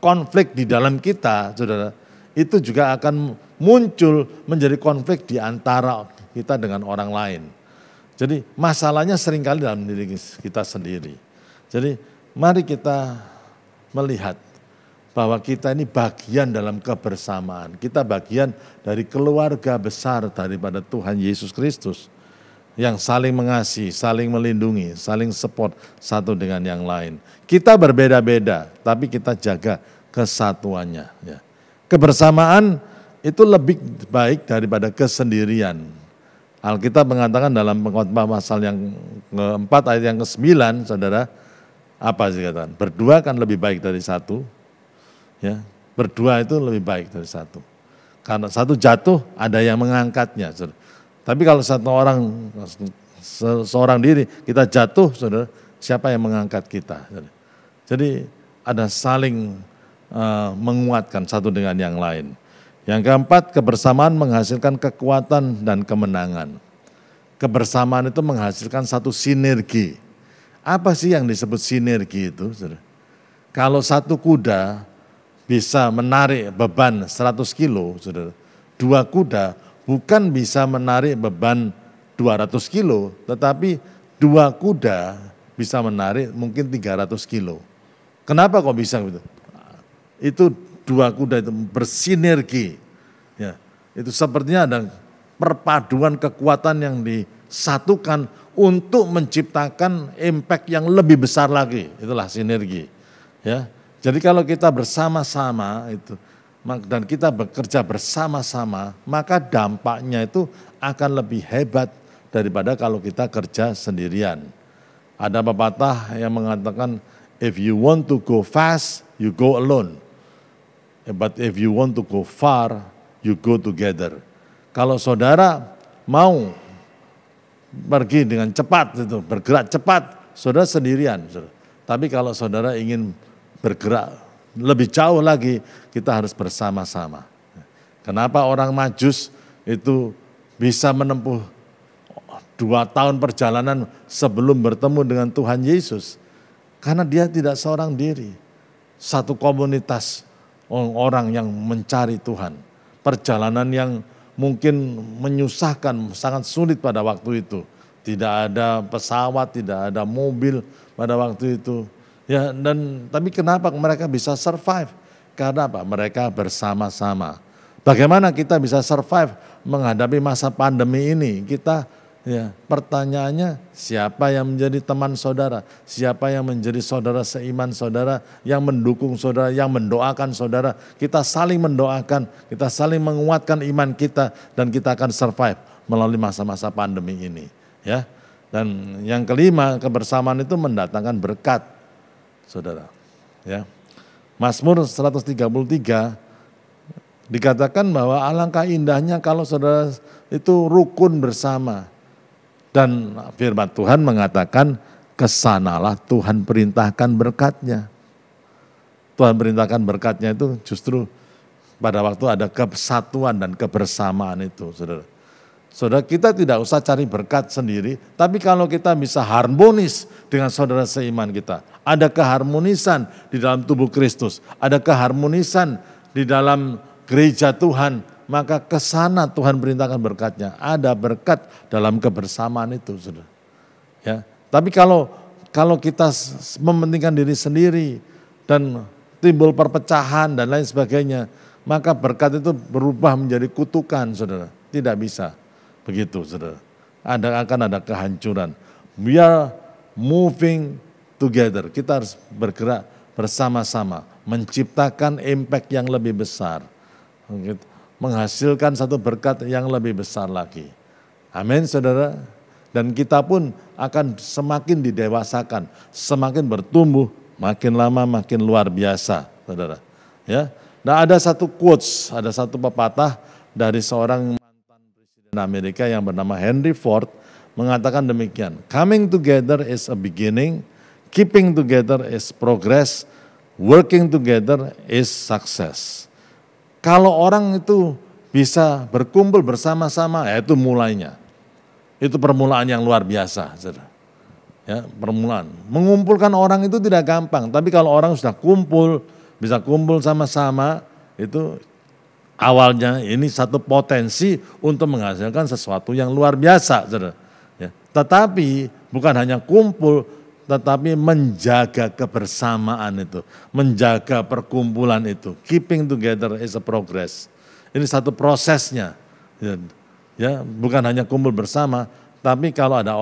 Konflik di dalam kita, saudara, itu juga akan muncul menjadi konflik di antara kita dengan orang lain. Jadi masalahnya seringkali dalam diri kita sendiri. Jadi mari kita melihat bahwa kita ini bagian dalam kebersamaan. Kita bagian dari keluarga besar daripada Tuhan Yesus Kristus. Yang saling mengasihi, saling melindungi, saling support satu dengan yang lain. Kita berbeda-beda, tapi kita jaga kesatuannya. Ya. Kebersamaan itu lebih baik daripada kesendirian. Alkitab mengatakan dalam Pengkhotbah pasal yang keempat ayat yang ke-9, saudara, apa sih katakan? Berdua kan lebih baik dari satu. Ya, berdua itu lebih baik dari satu. Karena satu jatuh ada yang mengangkatnya. Saudara. Tapi kalau seorang diri kita jatuh, saudara, siapa yang mengangkat kita? Saudara. Jadi ada saling menguatkan satu dengan yang lain. Yang keempat, kebersamaan menghasilkan kekuatan dan kemenangan. Kebersamaan itu menghasilkan satu sinergi. Apa sih yang disebut sinergi itu? Saudara? Kalau satu kuda bisa menarik beban 100 kilo, saudara, dua kuda bukan bisa menarik beban 200 kilo, tetapi dua kuda bisa menarik mungkin 300 kilo. Kenapa kok bisa gitu? Itu dua kuda itu bersinergi. Ya, itu sepertinya ada perpaduan kekuatan yang disatukan untuk menciptakan impact yang lebih besar lagi. Itulah sinergi. Ya. Jadi kalau kita bersama-sama itu dan kita bekerja bersama-sama, maka dampaknya itu akan lebih hebat daripada kalau kita kerja sendirian. Ada pepatah yang mengatakan, if you want to go fast, you go alone. But if you want to go far, you go together. Kalau saudara mau pergi dengan cepat, itu bergerak cepat, saudara sendirian. Saudara. Tapi kalau saudara ingin bergerak lebih jauh lagi, kita harus bersama-sama. Kenapa orang Majus itu bisa menempuh 2 tahun perjalanan sebelum bertemu dengan Tuhan Yesus? Karena dia tidak seorang diri, satu komunitas orang yang mencari Tuhan. Perjalanan yang mungkin menyusahkan, sangat sulit pada waktu itu. Tidak ada pesawat, tidak ada mobil pada waktu itu. Ya, tapi kenapa mereka bisa survive? Karena apa? Mereka bersama-sama. Bagaimana kita bisa survive menghadapi masa pandemi ini? Ya, pertanyaannya, siapa yang menjadi teman saudara? Siapa yang menjadi saudara seiman saudara, yang mendukung saudara, yang mendoakan saudara? Kita saling mendoakan, kita saling menguatkan iman kita, dan kita akan survive melalui masa-masa pandemi ini. Ya, dan yang kelima, kebersamaan itu mendatangkan berkat, saudara. Ya, Mazmur 133 dikatakan bahwa alangkah indahnya kalau saudara itu rukun bersama. Dan firman Tuhan mengatakan, kesanalah Tuhan perintahkan berkatnya. Tuhan perintahkan berkatnya itu justru pada waktu ada kesatuan dan kebersamaan itu, saudara. Saudara, kita tidak usah cari berkat sendiri, tapi kalau kita bisa harmonis dengan saudara seiman kita, ada keharmonisan di dalam tubuh Kristus, ada keharmonisan di dalam gereja Tuhan, maka ke sana Tuhan perintahkan berkatnya. Ada berkat dalam kebersamaan itu, saudara. Ya, tapi kalau kita mementingkan diri sendiri dan timbul perpecahan dan lain sebagainya, maka berkat itu berubah menjadi kutukan, saudara. Tidak bisa begitu, saudara. Akan ada kehancuran. We are moving together. Kita harus bergerak bersama-sama, menciptakan impact yang lebih besar. Menghasilkan satu berkat yang lebih besar lagi. Amin, saudara. Dan kita pun akan semakin didewasakan, semakin bertumbuh, makin lama makin luar biasa, saudara. Ya. Nah, ada satu quotes, ada satu pepatah dari seorang mantan presiden Amerika yang bernama Henry Ford, mengatakan demikian. Coming together is a beginning, keeping together is progress, working together is success. Kalau orang itu bisa berkumpul bersama-sama, ya itu mulainya. Itu permulaan yang luar biasa, saudara. Ya, permulaan. Mengumpulkan orang itu tidak gampang, tapi kalau orang sudah kumpul, bisa kumpul sama-sama, itu awalnya ini satu potensi untuk menghasilkan sesuatu yang luar biasa, saudara. Ya. Tetapi bukan hanya kumpul, tetapi menjaga kebersamaan itu, menjaga perkumpulan itu. Keeping together is a progress. Ini satu prosesnya. Ya, bukan hanya kumpul bersama, tapi kalau ada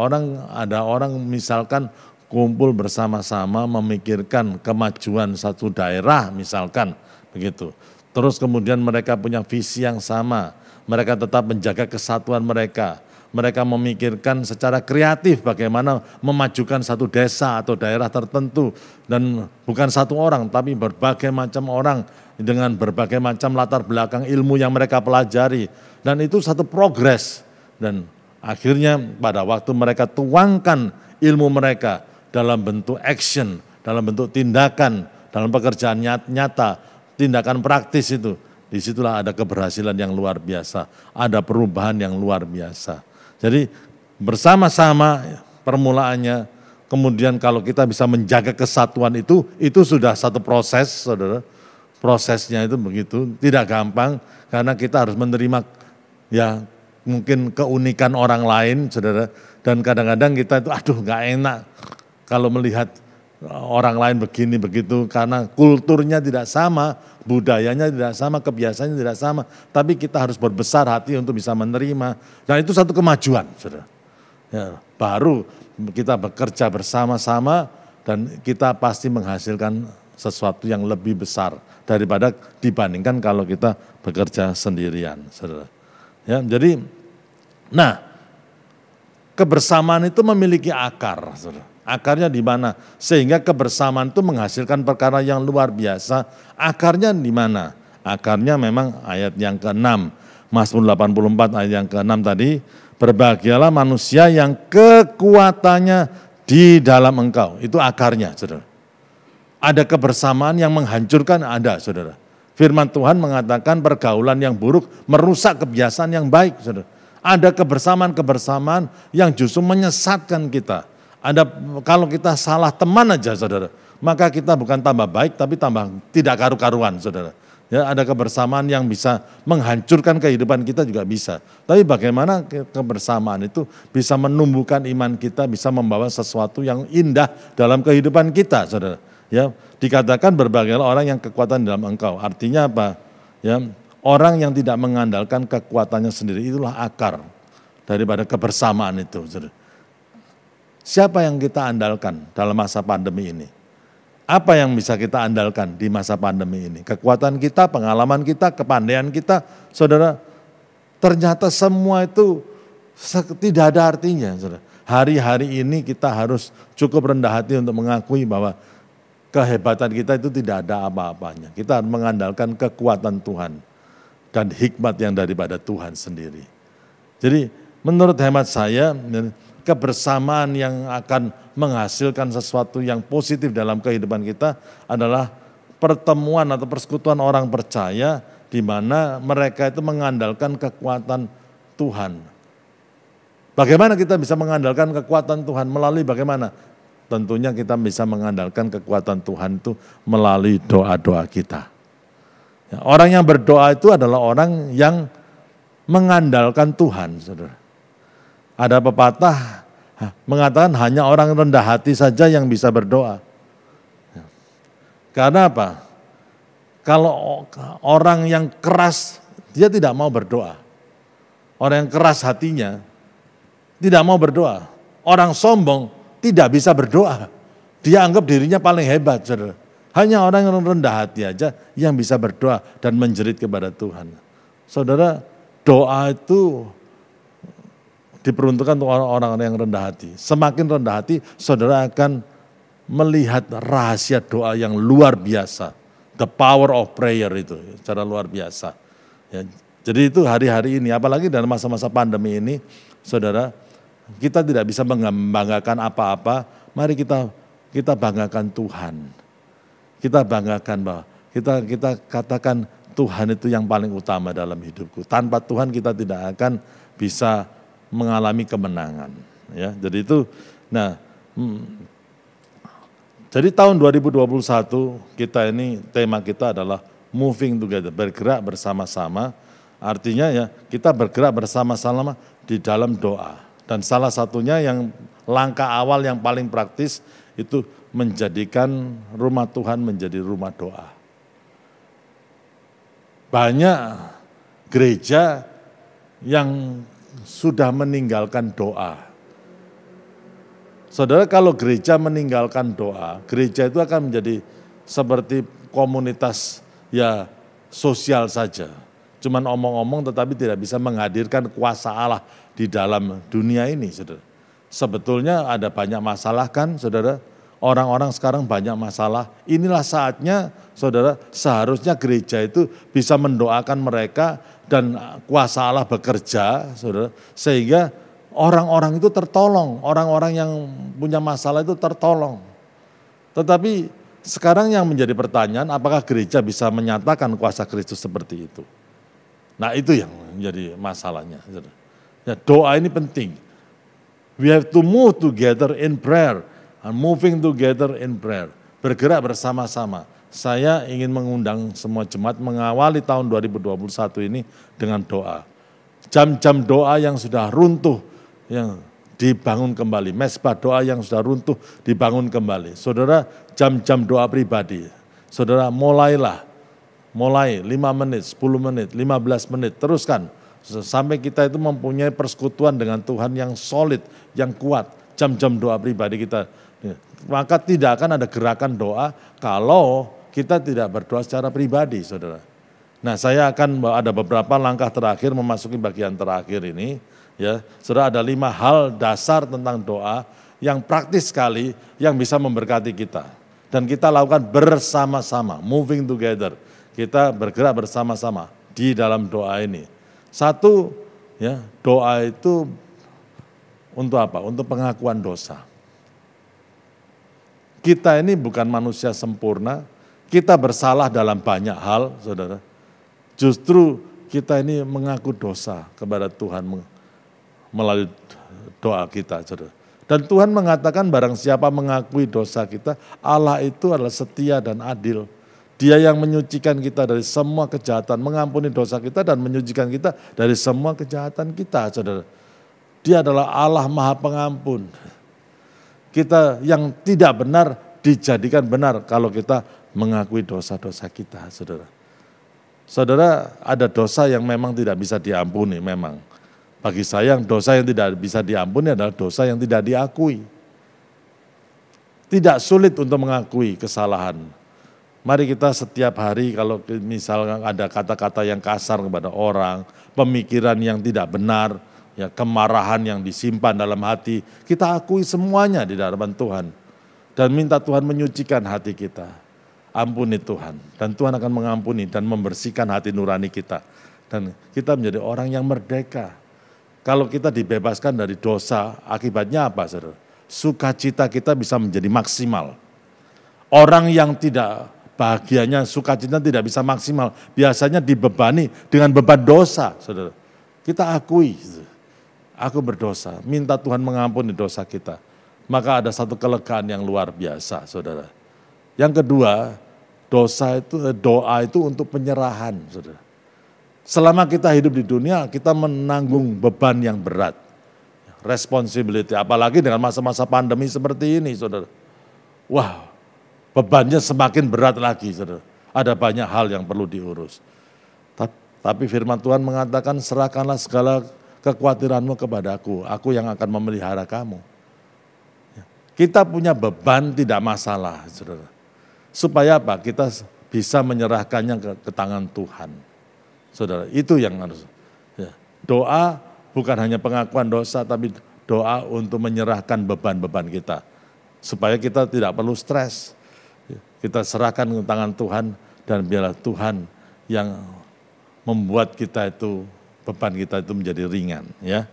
orang misalkan kumpul bersama-sama memikirkan kemajuan satu daerah misalkan begitu. Terus kemudian mereka punya visi yang sama, mereka tetap menjaga kesatuan mereka. Mereka memikirkan secara kreatif bagaimana memajukan satu desa atau daerah tertentu. Dan bukan satu orang, tapi berbagai macam orang dengan berbagai macam latar belakang ilmu yang mereka pelajari. Dan itu satu progres. Dan akhirnya pada waktu mereka tuangkan ilmu mereka dalam bentuk action, dalam bentuk tindakan, dalam pekerjaan nyata, tindakan praktis itu. Disitulah ada keberhasilan yang luar biasa, ada perubahan yang luar biasa. Jadi bersama-sama permulaannya, kemudian kalau kita bisa menjaga kesatuan itu sudah satu proses, saudara. Prosesnya itu begitu, tidak gampang karena kita harus menerima ya mungkin keunikan orang lain, saudara. Dan kadang-kadang kita itu aduh gak enak kalau melihat orang lain begini begitu karena kulturnya tidak sama, budayanya tidak sama, kebiasaannya tidak sama. Tapi kita harus berbesar hati untuk bisa menerima. Dan itu satu kemajuan, saudara. Ya, baru kita bekerja bersama-sama dan kita pasti menghasilkan sesuatu yang lebih besar daripada dibandingkan kalau kita bekerja sendirian, saudara. Ya, jadi, nah kebersamaan itu memiliki akar, saudara. Akarnya di mana? Sehingga kebersamaan itu menghasilkan perkara yang luar biasa. Akarnya di mana? Akarnya memang ayat yang ke-6. Mazmur 84 ayat yang ke-6 tadi. Berbahagialah manusia yang kekuatannya di dalam Engkau. Itu akarnya, saudara. Ada kebersamaan yang menghancurkan, ada, saudara. Firman Tuhan mengatakan pergaulan yang buruk merusak kebiasaan yang baik, saudara. Ada kebersamaan-kebersamaan yang justru menyesatkan kita. Ada kalau kita salah teman aja, saudara, maka kita bukan tambah baik tapi tambah tidak karu-karuan, saudara. Ya, ada kebersamaan yang bisa menghancurkan kehidupan kita juga bisa. Tapi bagaimana kebersamaan itu bisa menumbuhkan iman kita, bisa membawa sesuatu yang indah dalam kehidupan kita, saudara. Ya, dikatakan berbagai orang yang kekuatan dalam Engkau. Artinya apa? Ya, orang yang tidak mengandalkan kekuatannya sendiri itulah akar daripada kebersamaan itu, saudara. Siapa yang kita andalkan dalam masa pandemi ini? Apa yang bisa kita andalkan di masa pandemi ini? Kekuatan kita, pengalaman kita, kepandaian kita, saudara. Ternyata semua itu tidak ada artinya, saudara. Hari-hari ini kita harus cukup rendah hati untuk mengakui bahwa kehebatan kita itu tidak ada apa-apanya. Kita harus mengandalkan kekuatan Tuhan dan hikmat yang daripada Tuhan sendiri. Jadi menurut hemat saya, kebersamaan yang akan menghasilkan sesuatu yang positif dalam kehidupan kita adalah pertemuan atau persekutuan orang percaya di mana mereka itu mengandalkan kekuatan Tuhan. Bagaimana kita bisa mengandalkan kekuatan Tuhan? Melalui bagaimana? Tentunya kita bisa mengandalkan kekuatan Tuhan itu melalui doa-doa kita. Ya, orang yang berdoa itu adalah orang yang mengandalkan Tuhan, saudara. Ada pepatah mengatakan hanya orang rendah hati saja yang bisa berdoa. Karena apa? Kalau orang yang keras, dia tidak mau berdoa. Orang yang keras hatinya tidak mau berdoa. Orang sombong tidak bisa berdoa. Dia anggap dirinya paling hebat, saudara. Hanya orang yang rendah hati aja yang bisa berdoa dan menjerit kepada Tuhan. Saudara, doa itu diperuntukkan untuk orang-orang yang rendah hati. Semakin rendah hati, saudara akan melihat rahasia doa yang luar biasa. The power of prayer itu, secara luar biasa. Ya, jadi itu hari-hari ini, apalagi dalam masa-masa pandemi ini, saudara, kita tidak bisa membanggakan apa-apa. Mari kita banggakan Tuhan. Kita banggakan bahwa kita katakan Tuhan itu yang paling utama dalam hidupku. Tanpa Tuhan kita tidak akan bisa mengalami kemenangan, ya. Jadi itu, nah, jadi tahun 2021 kita ini tema kita adalah moving together, bergerak bersama-sama. Artinya ya kita bergerak bersama-sama di dalam doa. Dan salah satunya yang langkah awal yang paling praktis itu menjadikan rumah Tuhan menjadi rumah doa. Banyak gereja yang sudah meninggalkan doa. Saudara, kalau gereja meninggalkan doa, gereja itu akan menjadi seperti komunitas ya sosial saja. Cuman omong-omong tetapi tidak bisa menghadirkan kuasa Allah di dalam dunia ini, saudara. Sebetulnya ada banyak masalah kan, saudara. Orang-orang sekarang banyak masalah. Inilah saatnya, saudara, seharusnya gereja itu bisa mendoakan mereka dan kuasa Allah bekerja, saudara. Sehingga orang-orang itu tertolong, orang-orang yang punya masalah itu tertolong. Tetapi sekarang yang menjadi pertanyaan, apakah gereja bisa menyatakan kuasa Kristus seperti itu? Nah itu yang menjadi masalahnya. Ya, doa ini penting. We have to move together in prayer. And moving together in prayer. Bergerak bersama-sama. Saya ingin mengundang semua jemaat mengawali tahun 2021 ini dengan doa. Jam-jam doa yang sudah runtuh, yang dibangun kembali. Mesbah doa yang sudah runtuh, dibangun kembali. Saudara, jam-jam doa pribadi. Saudara, mulai 5 menit, 10 menit, 15 menit, teruskan. Sampai kita itu mempunyai persekutuan dengan Tuhan yang solid, yang kuat. Jam-jam doa pribadi kita. Maka tidak akan ada gerakan doa kalau kita tidak berdoa secara pribadi, saudara. Nah, saya akan ada beberapa langkah terakhir memasuki bagian terakhir ini. Ya, saudara, ada 5 hal dasar tentang doa yang praktis sekali yang bisa memberkati kita. Dan kita lakukan bersama-sama, moving together. Kita bergerak bersama-sama di dalam doa ini. Satu, ya, doa itu untuk apa? Untuk pengakuan dosa. Kita ini bukan manusia sempurna, kita bersalah dalam banyak hal, saudara. Justru kita ini mengaku dosa kepada Tuhan melalui doa kita, saudara. Dan Tuhan mengatakan barang siapa mengakui dosa kita, Allah itu adalah setia dan adil. Dia yang menyucikan kita dari semua kejahatan, mengampuni dosa kita dan menyucikan kita dari semua kejahatan kita, saudara. Dia adalah Allah Maha Pengampun. Kita yang tidak benar dijadikan benar kalau kita mengakui dosa-dosa kita, saudara. Saudara, ada dosa yang memang tidak bisa diampuni memang. Bagi saya dosa yang tidak bisa diampuni adalah dosa yang tidak diakui. Tidak sulit untuk mengakui kesalahan. Mari kita setiap hari kalau misalnya ada kata-kata yang kasar kepada orang, pemikiran yang tidak benar, ya, kemarahan yang disimpan dalam hati, kita akui semuanya di hadapan Tuhan. Dan minta Tuhan menyucikan hati kita. Ampuni Tuhan. Dan Tuhan akan mengampuni dan membersihkan hati nurani kita. Dan kita menjadi orang yang merdeka. Kalau kita dibebaskan dari dosa, akibatnya apa, saudara? Sukacita kita bisa menjadi maksimal. Orang yang tidak bahagianya, sukacita tidak bisa maksimal. Biasanya dibebani dengan beban dosa, saudara. Kita akui, aku berdosa, minta Tuhan mengampuni dosa kita. Maka ada satu kelegaan yang luar biasa, saudara. Yang kedua, doa itu untuk penyerahan, saudara. Selama kita hidup di dunia, kita menanggung beban yang berat. Responsibility, apalagi dengan masa-masa pandemi seperti ini, saudara. Wah, bebannya semakin berat lagi, saudara. Ada banyak hal yang perlu diurus. Tapi firman Tuhan mengatakan, serahkanlah segala kekhawatiranmu kepadaku, aku yang akan memelihara kamu. Kita punya beban tidak masalah, saudara. Supaya apa? Kita bisa menyerahkannya ke tangan Tuhan. Saudara, itu yang harus. Ya. Doa bukan hanya pengakuan dosa, tapi doa untuk menyerahkan beban-beban kita. Supaya kita tidak perlu stres. Kita serahkan ke tangan Tuhan dan biarlah Tuhan yang membuat kita itu, beban kita itu menjadi ringan. Ya.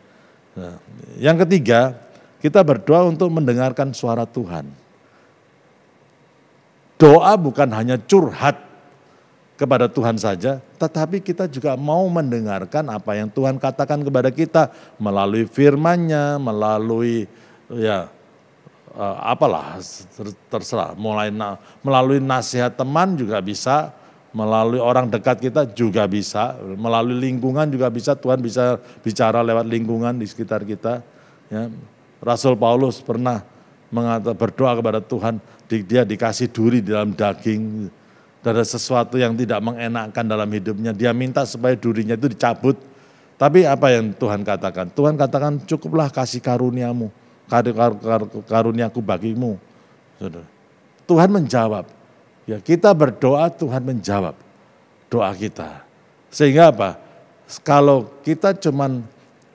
Nah, yang ketiga, kita berdoa untuk mendengarkan suara Tuhan. Doa bukan hanya curhat kepada Tuhan saja, tetapi kita juga mau mendengarkan apa yang Tuhan katakan kepada kita melalui firman-Nya, melalui terserah, melalui nasihat teman juga bisa, melalui orang dekat kita juga bisa, melalui lingkungan juga bisa. Tuhan bisa bicara lewat lingkungan di sekitar kita. Ya. Rasul Paulus pernah berdoa kepada Tuhan, dia dikasih duri di dalam daging, ada sesuatu yang tidak mengenakkan dalam hidupnya, dia minta supaya durinya itu dicabut. Tapi apa yang Tuhan katakan? Tuhan katakan cukuplah kasih karuniamu, karuniaku bagimu. Tuhan menjawab, ya kita berdoa Tuhan menjawab. doa kita. Sehingga apa? Kalau kita cuman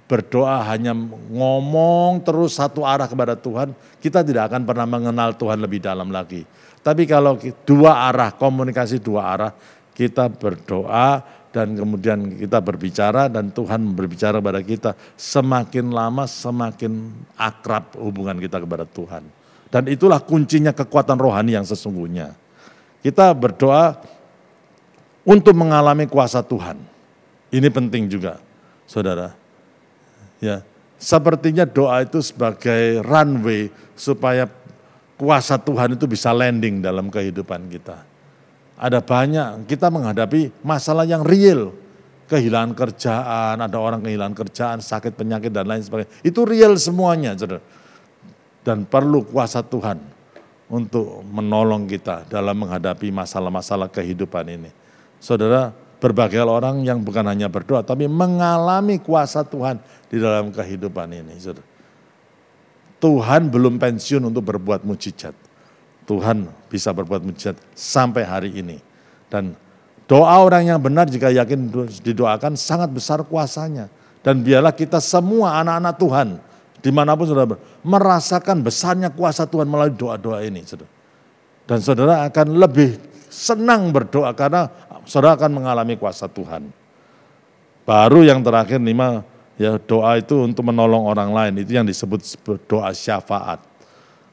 berdoa hanya ngomong terus satu arah kepada Tuhan, kita tidak akan pernah mengenal Tuhan lebih dalam lagi. Tapi kalau dua arah, komunikasi dua arah, kita berdoa dan kemudian kita berbicara dan Tuhan berbicara kepada kita, semakin lama semakin akrab hubungan kita kepada Tuhan. Dan itulah kuncinya kekuatan rohani yang sesungguhnya. Kita berdoa untuk mengalami kuasa Tuhan. Ini penting juga, saudara. Ya, sepertinya doa itu sebagai runway supaya kuasa Tuhan itu bisa landing dalam kehidupan kita. Ada banyak, kita menghadapi masalah yang real. Kehilangan kerjaan, ada orang kehilangan kerjaan, sakit, penyakit, dan lain sebagainya. Itu real semuanya, saudara. Dan perlu kuasa Tuhan untuk menolong kita dalam menghadapi masalah-masalah kehidupan ini. Saudara, berbagai orang yang bukan hanya berdoa, tapi mengalami kuasa Tuhan di dalam kehidupan ini. Saudara. Tuhan belum pensiun untuk berbuat mujizat. Tuhan bisa berbuat mujizat sampai hari ini. Dan doa orang yang benar jika yakin didoakan sangat besar kuasanya. Dan biarlah kita semua anak-anak Tuhan, dimanapun saudara merasakan besarnya kuasa Tuhan melalui doa-doa ini. Saudara. Dan saudara akan lebih senang berdoa karena saudara akan mengalami kuasa Tuhan. Baru yang terakhir 5, ya doa itu untuk menolong orang lain, itu yang disebut doa syafaat.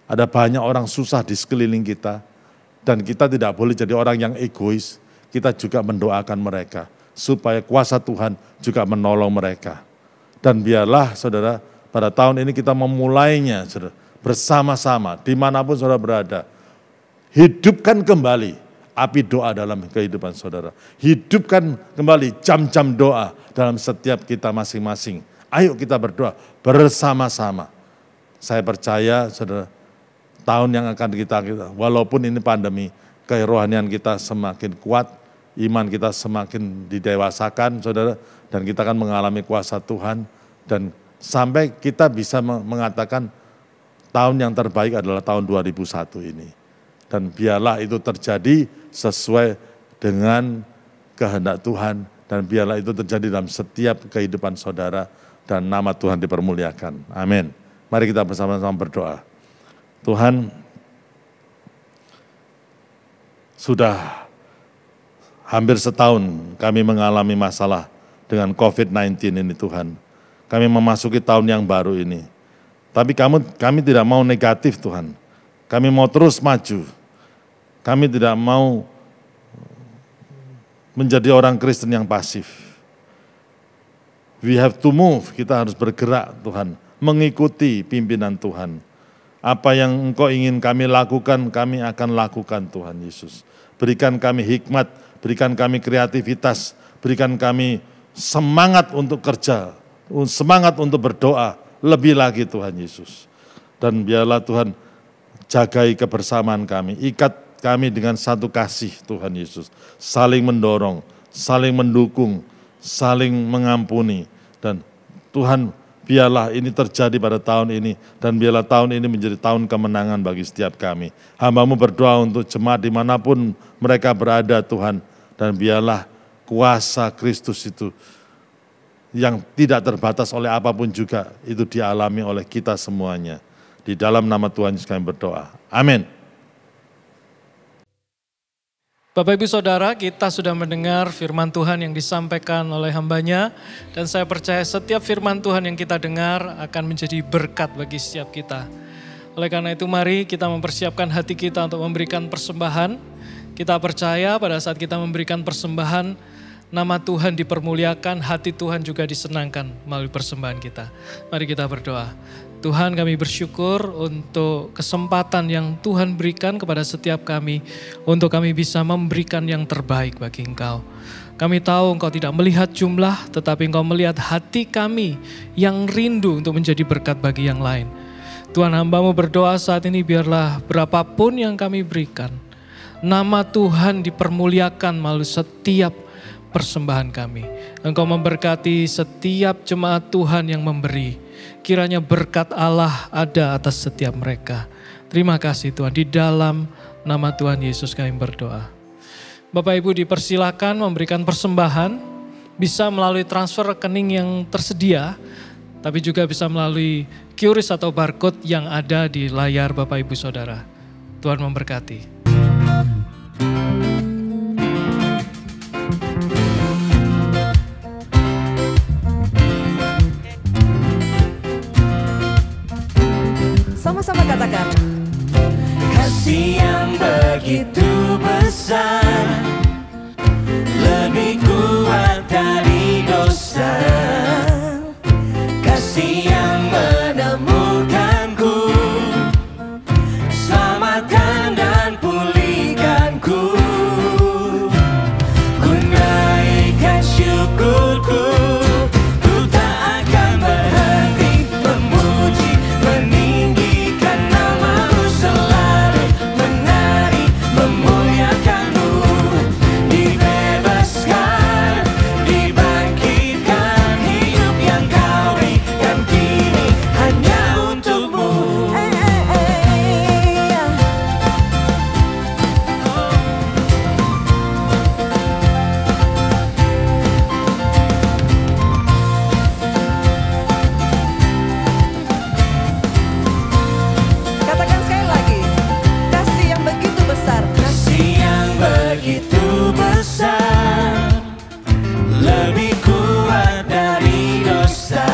Ada banyak orang susah di sekeliling kita, dan kita tidak boleh jadi orang yang egois, kita juga mendoakan mereka, supaya kuasa Tuhan juga menolong mereka. Dan biarlah saudara, pada tahun ini kita memulainya saudara, bersama-sama, dimanapun saudara berada, hidupkan kembali api doa dalam kehidupan saudara. Hidupkan kembali jam-jam doa dalam setiap kita masing-masing. Ayo kita berdoa bersama-sama. Saya percaya saudara, tahun yang akan kita walaupun ini pandemi, kerohanian kita semakin kuat, iman kita semakin didewasakan saudara, dan kita akan mengalami kuasa Tuhan, dan sampai kita bisa mengatakan tahun yang terbaik adalah tahun 2001 ini. Dan biarlah itu terjadi sesuai dengan kehendak Tuhan, dan biarlah itu terjadi dalam setiap kehidupan saudara, dan nama Tuhan dipermuliakan. Amin. Mari kita bersama-sama berdoa. Tuhan, sudah hampir setahun kami mengalami masalah dengan COVID-19 ini Tuhan. Kami memasuki tahun yang baru ini. Tapi kami tidak mau negatif Tuhan. Kami mau terus maju. Kami tidak mau menjadi orang Kristen yang pasif. We have to move, kita harus bergerak Tuhan. Mengikuti pimpinan Tuhan. Apa yang Engkau ingin kami lakukan, kami akan lakukan Tuhan Yesus. Berikan kami hikmat, berikan kami kreativitas, berikan kami semangat untuk kerja, semangat untuk berdoa, lebih lagi Tuhan Yesus. Dan biarlah Tuhan jagai kebersamaan kami, ikat kami dengan satu kasih Tuhan Yesus. Saling mendorong, saling mendukung, saling mengampuni. Dan Tuhan, biarlah ini terjadi pada tahun ini, dan biarlah tahun ini menjadi tahun kemenangan bagi setiap kami. Hamba-Mu berdoa untuk jemaat dimanapun mereka berada Tuhan, dan biarlah kuasa Kristus itu yang tidak terbatas oleh apapun juga, itu dialami oleh kita semuanya. Di dalam nama Tuhan Yesus kami berdoa. Amin. Bapak Ibu Saudara, kita sudah mendengar firman Tuhan yang disampaikan oleh hambanya, dan saya percaya setiap firman Tuhan yang kita dengar akan menjadi berkat bagi setiap kita. Oleh karena itu mari kita mempersiapkan hati kita untuk memberikan persembahan. Kita percaya pada saat kita memberikan persembahan, nama Tuhan dipermuliakan, hati Tuhan juga disenangkan melalui persembahan kita. Mari kita berdoa. Tuhan, kami bersyukur untuk kesempatan yang Tuhan berikan kepada setiap kami, untuk kami bisa memberikan yang terbaik bagi Engkau. Kami tahu Engkau tidak melihat jumlah, tetapi Engkau melihat hati kami yang rindu untuk menjadi berkat bagi yang lain. Tuhan, hamba-Mu berdoa saat ini, biarlah berapapun yang kami berikan, nama Tuhan dipermuliakan melalui setiap persembahan kami. Engkau memberkati setiap jemaat Tuhan yang memberi. Kiranya berkat Allah ada atas setiap mereka. Terima kasih Tuhan, di dalam nama Tuhan Yesus kami berdoa. Bapak Ibu dipersilakan memberikan persembahan, bisa melalui transfer rekening yang tersedia, tapi juga bisa melalui QRIS atau barcode yang ada di layar Bapak Ibu Saudara. Tuhan memberkati. Sama-sama katakan. Kasih yang begitu besar, lebih kuat dari dosa. Kasih yang menemukanku, selamatkan dan pulihkanku. Ku naikkan syukurku, ku tak akan berhenti memuji, meninggikan namamu selalu, menari, memuliakanmu. Dibebaskan, dibangkitkan, hidup yang kau berikan kini hanya untukmu. Katakan sekali lagi. Kasih yang begitu besar. Kasih yang begitu besar, lebih kuat dari dosa.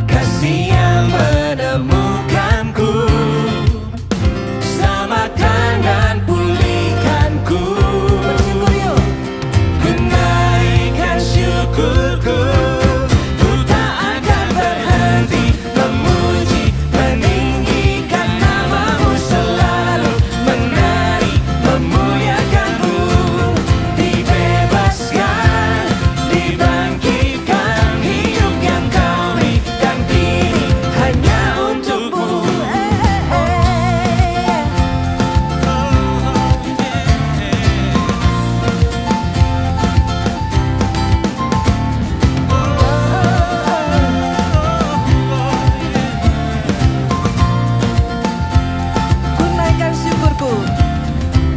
Kasih yang menemukanku, selamatkan dan pulihkanku. Bersyukur yuk. Ku naikkan syukurku, ku tak akan berhenti memuji, meninggikan namamu selalu, menari, memuliakanmu. Dibebaskan, dibangkitkan, hidup yang kau berikan kini hanya untukmu. Ku naikkan syukurku.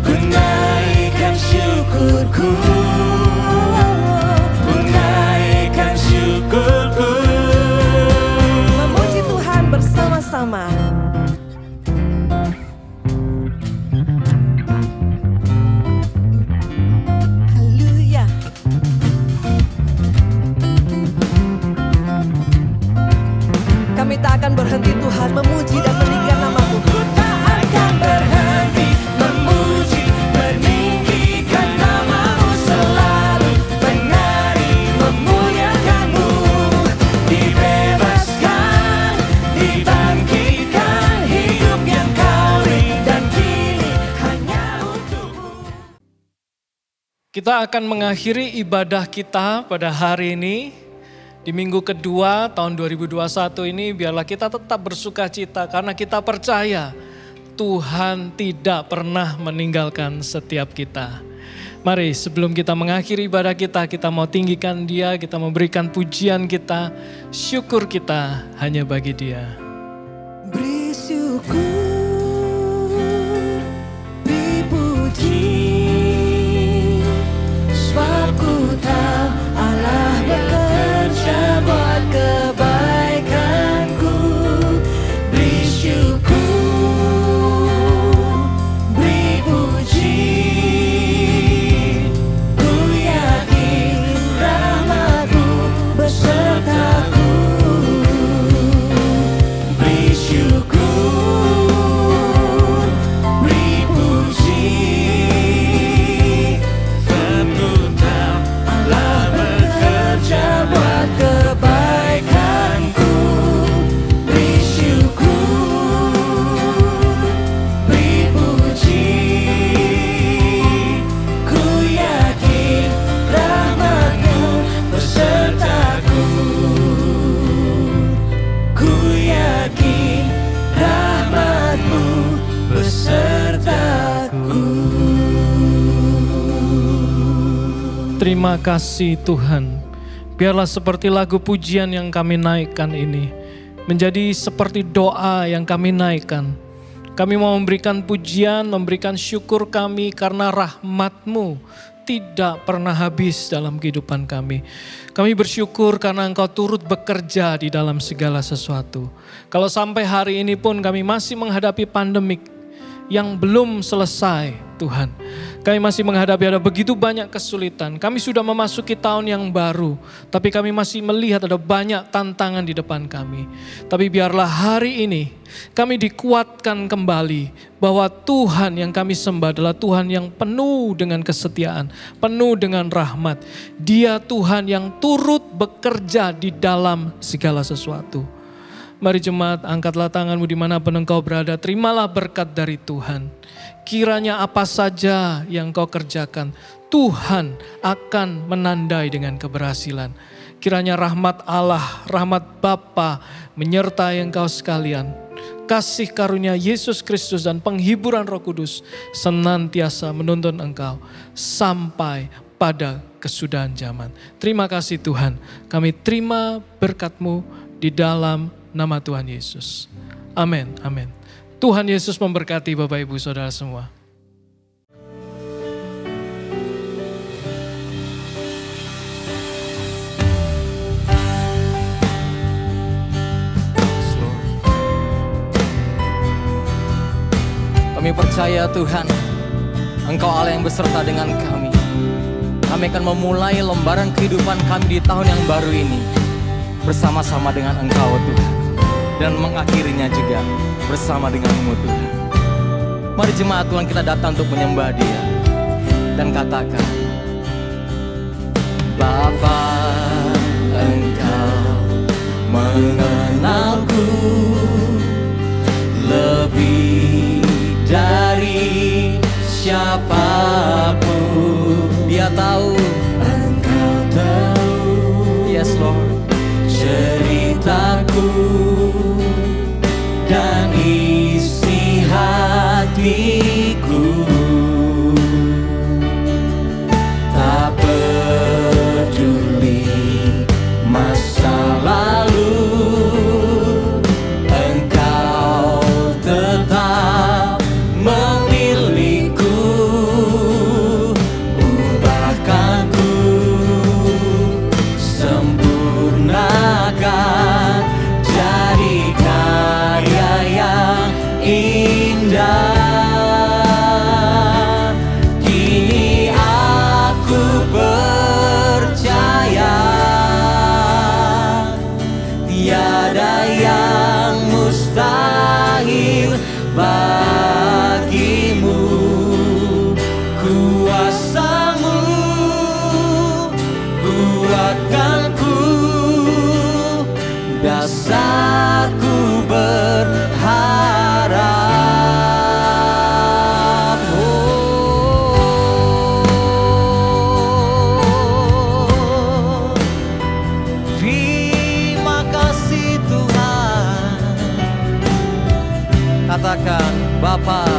Ku naikkan syukurku, ku naikkan syukurku. Memuji Tuhan bersama-sama. Haleluya. Kami tak akan berhenti Tuhan memuji dan meninggikan nama-Mu. Ku tak akan berhenti memuji, meninggikan namamu selalu, menari, memuliakanmu. Dibebaskan, dibangkitkan, hidup yang kau berikan kini hanya untukmu. Kita akan mengakhiri ibadah kita pada hari ini. Di minggu kedua tahun 2021 ini biarlah kita tetap bersuka cita karena kita percaya Tuhan tidak pernah meninggalkan setiap kita. Mari sebelum kita mengakhiri ibadah kita, kita mau tinggikan Dia, kita memberikan pujian kita, syukur kita hanya bagi Dia. Beri syukur, beri puji, sebab ku tahu Allah bekerja buat kebaikanku. Beri syukur, beri puji, ku yakin rahmat-Mu besertaku. Beri syukur, beri puji, sebab ku tahu Allah bekerja buat kebaikanku. Beri syukur, beri puji, ku yakin rahmat-Mu besertaku. Ku yakin rahmat-Mu besertaku. Terima kasih Tuhan. Biarlah seperti lagu pujian yang kami naikkan ini menjadi seperti doa yang kami naikkan. Kami mau memberikan pujian, memberikan syukur kami karena rahmat-Mu tidak pernah habis dalam kehidupan kami. Kami bersyukur karena Engkau turut bekerja di dalam segala sesuatu. Kalau sampai hari ini pun kami masih menghadapi pandemik yang belum selesai, Tuhan. Kami masih menghadapi ada begitu banyak kesulitan. Kami sudah memasuki tahun yang baru, tapi kami masih melihat ada banyak tantangan di depan kami. Tapi biarlah hari ini kami dikuatkan kembali bahwa Tuhan yang kami sembah adalah Tuhan yang penuh dengan kesetiaan, penuh dengan rahmat. Dia Tuhan yang turut bekerja di dalam segala sesuatu. Mari jemaat, angkatlah tanganmu dimanapun engkau berada, terimalah berkat dari Tuhan. Kiranya apa saja yang kau kerjakan, Tuhan akan menandai dengan keberhasilan. Kiranya rahmat Allah, rahmat Bapa menyertai engkau sekalian. Kasih karunia Yesus Kristus dan penghiburan Roh Kudus senantiasa menuntun engkau sampai pada kesudahan zaman. Terima kasih Tuhan, kami terima berkat-Mu di dalam nama Tuhan Yesus. Amin, amin. Tuhan Yesus memberkati Bapak Ibu Saudara semua. Kami percaya Tuhan, Engkau Allah yang beserta dengan kami. Kami akan memulai lembaran kehidupan kami di tahun yang baru ini bersama-sama dengan Engkau Tuhan. Dan mengakhirinya juga bersama dengan-Mu Tuhan. Mari jemaat Tuhan kita datang untuk menyembah Dia. Dan katakan, Bapa, Engkau mengenalku lebih dari siapapun. Dia tahu, Engkau tahu, yes Lord, ceritaku dan isi hatiku. Tak peduli masa lalu, Engkau tetap memilihku. Ubahkanku, sempurnakan jadi karya yang indah. Kini aku percaya tiada yang mustahil bagimu. Kuasa-Mu kuatkanku, dasarku berharap. Oh, terima kasih Tuhan. Katakan, Bapa,